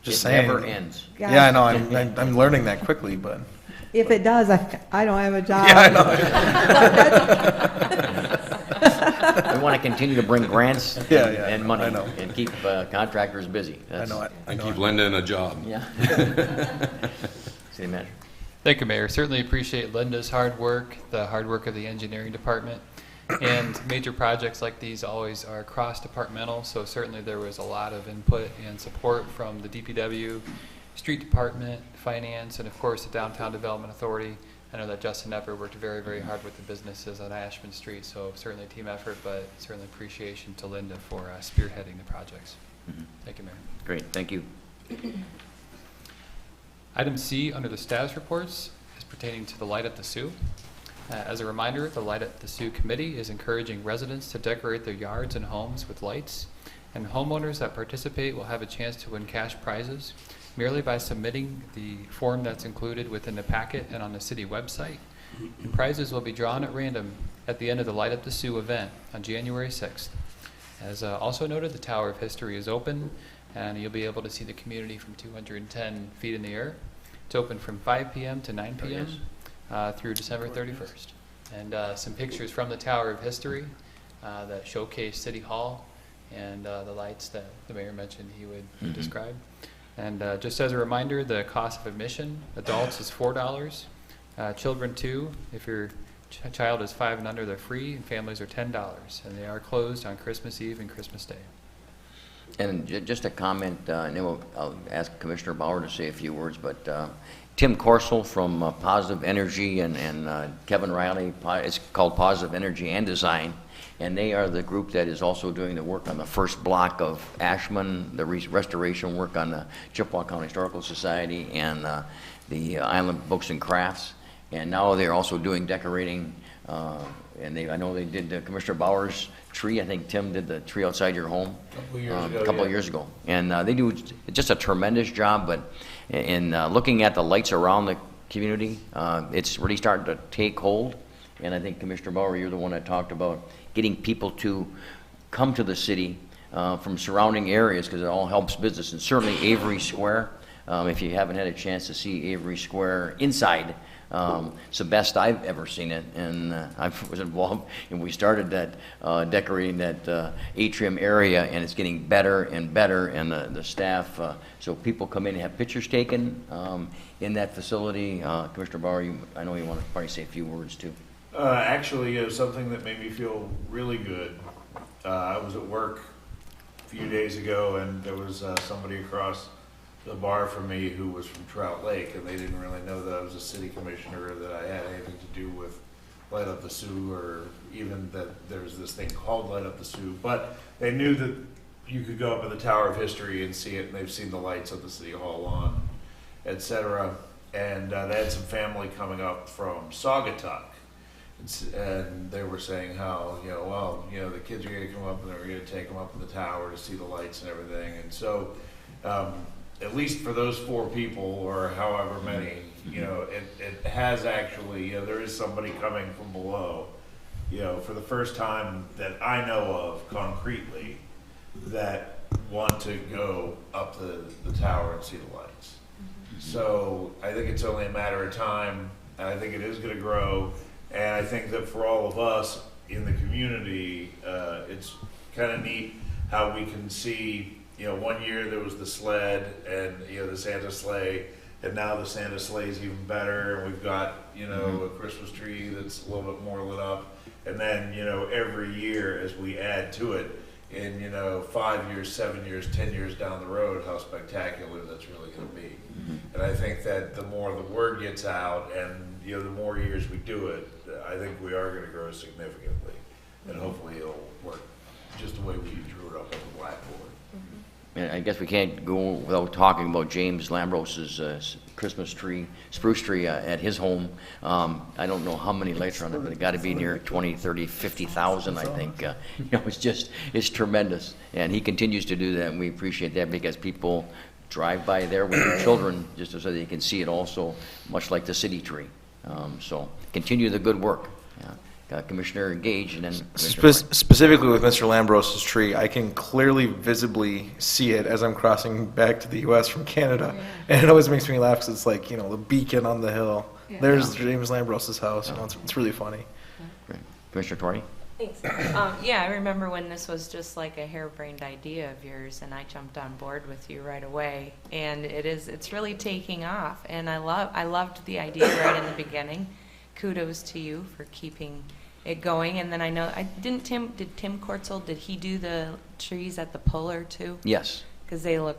[SPEAKER 8] just saying.
[SPEAKER 1] It never ends.
[SPEAKER 8] Yeah, I know, I'm learning that quickly, but.
[SPEAKER 11] If it does, I don't have a job.
[SPEAKER 8] Yeah, I know.
[SPEAKER 1] We want to continue to bring grants and money
[SPEAKER 8] I know.
[SPEAKER 1] and keep contractors busy.
[SPEAKER 8] I know it.
[SPEAKER 10] And keep Linda in a job.
[SPEAKER 1] Yeah. City Manager.
[SPEAKER 7] Thank you, Mayor. Certainly appreciate Linda's hard work, the hard work of the engineering department. And major projects like these always are cross-departmental, so certainly there was a lot of input and support from the DPW, Street Department, Finance, and of course the Downtown Development Authority. I know that Justin Epper worked very, very hard with the businesses on Ashman Street, so certainly a team effort, but certainly appreciation to Linda for spearheading the projects. Thank you, Mayor.
[SPEAKER 1] Great, thank you.
[SPEAKER 7] Item C under the status reports is pertaining to the Light Up the Sioux. As a reminder, the Light Up the Sioux Committee is encouraging residents to decorate their yards and homes with lights, and homeowners that participate will have a chance to win cash prizes merely by submitting the form that's included within the packet and on the city website. And prizes will be drawn at random at the end of the Light Up the Sioux event on January 6th. As also noted, the Tower of History is open, and you'll be able to see the community from 210 feet in the air. It's open from 5 p.m. to 9 p.m. Through December 31st. And some pictures from the Tower of History that showcase City Hall and the lights that the mayor mentioned he would describe. And just as a reminder, the cost of admission, adults is $4, children too. If your child is 5 and under, they're free, and families are $10. And they are closed on Christmas Eve and Christmas Day.
[SPEAKER 1] And just a comment, and then I'll ask Commissioner Bauer to say a few words, but Tim Corsel from Positive Energy and Kevin Riley, it's called Positive Energy and Design, and they are the group that is also doing the work on the first block of Ashman, the restoration work on the Chippewa County Historical Society and the Island Books and Crafts, and now they're also doing decorating, and I know they did Commissioner Bauer's tree. I think Tim did the tree outside your home a couple of years ago, and they do just a tremendous job. But in looking at the lights around the community, it's really starting to take hold. And I think Commissioner Bauer, you're the one that talked about getting people to come to the city from surrounding areas, because it all helps business, and certainly Avery Square. If you haven't had a chance to see Avery Square inside, it's the best I've ever seen it, and I was involved, and we started that decorating that atrium area, and it's getting better and better, and the staff, so people come in and have pictures taken in that facility. Commissioner Bauer, I know you want to probably say a few words too.
[SPEAKER 3] Actually, something that made me feel really good. I was at work a few days ago, and there was somebody across the bar from me who was from Trout Lake, and they didn't really know that I was a city commissioner, or that I had anything to do with Light Up the Sioux, or even that there's this thing called Light Up the Sioux. But they knew that you could go up in the Tower of History and see it, and they've seen the lights of the City Hall lawn, etc. And they had some family coming up from Saugatuck. And they were saying how, the kids are going to come up and they're going to take them up in the tower to see the lights and everything. And so, at least for those 4 people, or however many, it has actually, there is somebody coming from below, for the first time that I know of concretely, that want to go up the tower and see the lights. So I think it's only a matter of time, and I think it is going to grow. And I think that for all of us in the community, it's kind of neat how we can see, one year there was the sled and, the Santa sleigh, and now the Santa sleigh is even better. And we've got, a Christmas tree that's a little bit more lit up. And then, every year as we add to it, in, 5 years, 7 years, 10 years down the road, how spectacular that's really going to be. And I think that the more the word gets out, and the more years we do it, I think we are going to grow significantly, and hopefully it'll work just the way we drew it up on the blackboard.
[SPEAKER 1] And I guess we can't go without talking about James Lambros's Christmas tree, spruce tree at his home. I don't know how many lights are on it, but it got to be near 20, 30, 50,000, I think. It's tremendous. And he continues to do that, and we appreciate that, because people drive by there with their children just so they can see it also, much like the city tree. So continue the good work. Commissioner Gage, and then
[SPEAKER 8] specifically with Mr. Lambros's tree, I can clearly visibly see it as I'm crossing back to the U.S. from Canada, and it always makes me laugh, because it's like, the beacon on the hill. There's James Lambros's house. It's really funny.
[SPEAKER 1] Great. Commissioner Tory?
[SPEAKER 6] Thanks. I remember when this was just like a harebrained idea of yours, and I jumped on board with you right away. And it's really taking off, and I loved the idea right in the beginning. Kudos to you for keeping it going. And then I know did Tim Kortzel, did he do the trees at the Puller too?
[SPEAKER 1] Yes.
[SPEAKER 6] Because they look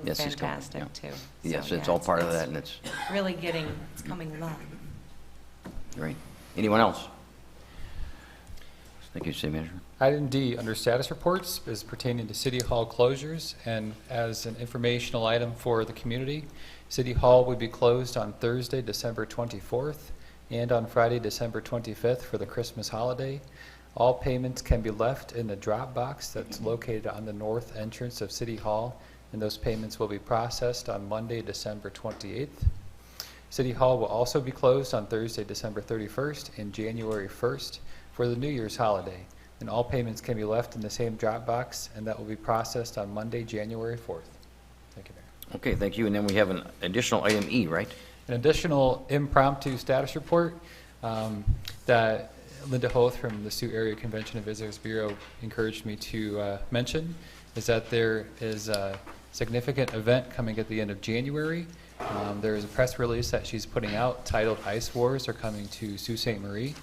[SPEAKER 1] Yes,
[SPEAKER 6] fantastic too.
[SPEAKER 1] Yes,
[SPEAKER 6] So,
[SPEAKER 1] it's all part of that, and it's
[SPEAKER 6] really it's coming along.
[SPEAKER 1] great. Anyone else? Thank you, City Manager.
[SPEAKER 7] Item D, under status reports, is pertaining to City Hall closures, and as an informational item for the community, City Hall will be closed on Thursday, December 24th, and on Friday, December 25th for the Christmas holiday. All payments can be left in the drop box that's located on the north entrance of City Hall, and those payments will be processed on Monday, December 28th. City Hall will also be closed on Thursday, December 31st and January 1st for the New Year's holiday, and all payments can be left in the same drop box, and that will be processed on Monday, January 4th. Thank you, Mayor.
[SPEAKER 1] Okay, thank you. And then we have an additional item E, right?
[SPEAKER 7] An additional impromptu status report that Linda Hoth from the Sioux Area Convention and Visitors Bureau encouraged me to mention is that there is a significant event coming at the end of January. There is a press release that she's putting out titled Ice Wars are coming to Sault Ste. Marie,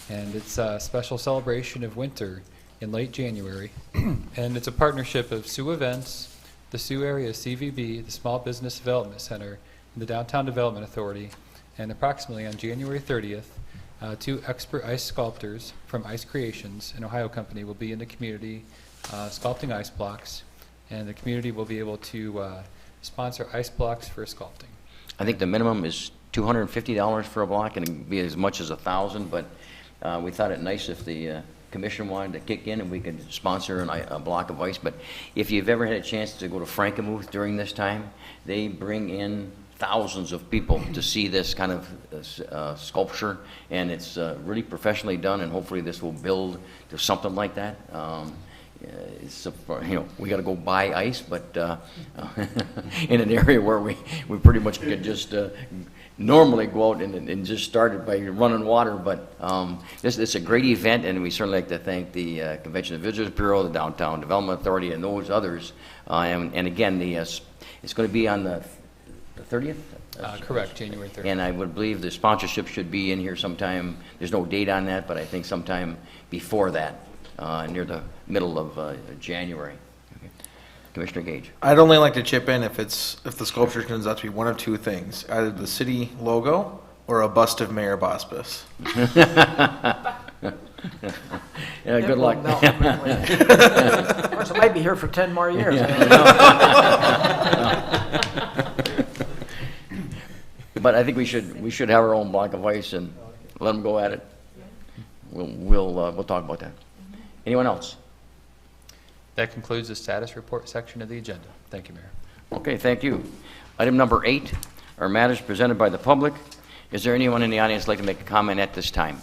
[SPEAKER 7] and it's a special celebration of winter in late January. And it's a partnership of Sioux Events, the Sioux Area CVB, the Small Business Development Center, the Downtown Development Authority, and approximately on January 30th, 2 expert ice sculptors from Ice Creations, an Ohio company, will be in the community sculpting ice blocks, and the community will be able to sponsor ice blocks for sculpting.
[SPEAKER 1] I think the minimum is $250 for a block, and it can be as much as $1,000, but we thought it nice if the commission wanted to kick in and we could sponsor a block of ice. But if you've ever had a chance to go to Frankenmuth during this time, they bring in thousands of people to see this kind of sculpture, and it's really professionally done, and hopefully this will build to something like that. it's, we got to go buy ice, but in an area where we pretty much could just normally go out and just start it by running water. But this is a great event, and we certainly like to thank the Convention and Visitors Bureau, the Downtown Development Authority, and those others. And again, it's going to be on the 30th?
[SPEAKER 7] Correct, January 30th.
[SPEAKER 1] And I would believe the sponsorship should be in here sometime. There's no date on that, but I think sometime before that, near the middle of January. Okay. Commissioner Gage.
[SPEAKER 8] I'd only like to chip in if the sculpture turns out to be one of two things, either the city logo or a bust of Mayor Bospis.
[SPEAKER 1] Yeah, good luck.
[SPEAKER 5] Of course, it might be here for 10 more years.
[SPEAKER 1] But I think we should have our own block of ice and let them go at it. We'll talk about that. Anyone else?
[SPEAKER 7] That concludes the status report section of the agenda. Thank you, Mayor.
[SPEAKER 1] Okay, thank you. Item number 8 are matters presented by the public. Is there anyone in the audience who'd like to make a comment at this time?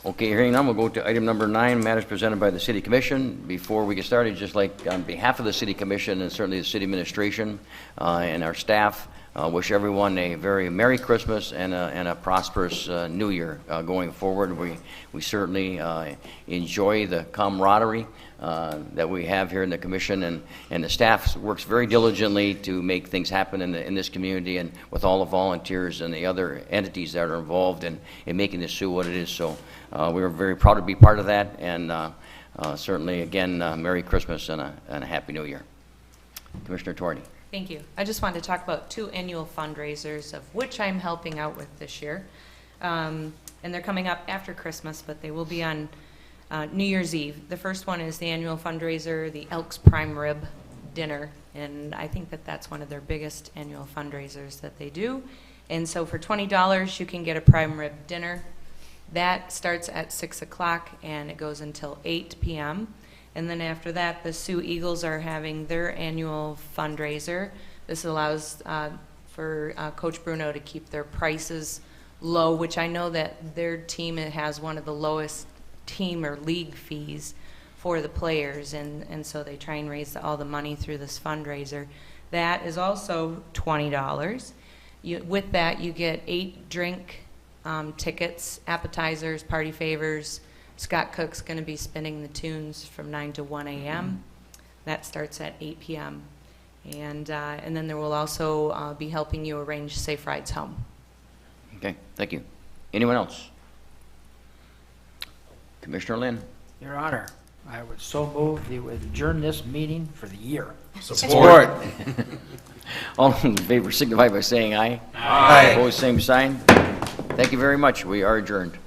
[SPEAKER 1] Okay, hearing none, we'll go to item number 9, matters presented by the City Commission. Before we get started, just like on behalf of the City Commission and certainly the City Administration and our staff, wish everyone a very Merry Christmas and a prosperous New Year going forward. We certainly enjoy the camaraderie that we have here in the Commission, and the staff works very diligently to make things happen in this community, and with all the volunteers and the other entities that are involved in making this Sioux what it is. So we're very proud to be part of that, and certainly, again, Merry Christmas and a Happy New Year. Commissioner Torney.
[SPEAKER 6] Thank you. I just wanted to talk about 2 annual fundraisers, of which I'm helping out with this year. And they're coming up after Christmas, but they will be on New Year's Eve. The first one is the annual fundraiser, the Elks Prime Rib Dinner, and I think that's one of their biggest annual fundraisers that they do. And so for $20, you can get a prime rib dinner. That starts at 6 o'clock, and it goes until 8 p.m., and then after that, the Sioux Eagles are having their annual fundraiser. This allows for Coach Bruno to keep their prices low, which I know that their team has one of the lowest team or league fees for the players, and so they try and raise all the money through this fundraiser. That is also $20. With that, you get 8 drink tickets, appetizers, party favors. Scott Cook's going to be spinning the tunes from 9 to 1 a.m. That starts at 8 p.m. And then there will also be helping you arrange safe rides home.
[SPEAKER 1] Okay, thank you. Anyone else? Commissioner Lynn.
[SPEAKER 5] Your Honor, I would so move that we adjourn this meeting for the year.
[SPEAKER 8] Support.
[SPEAKER 1] All in favor signify by saying aye.
[SPEAKER 8] Aye.
[SPEAKER 1] Opposed, same sign. Thank you very much. We are adjourned.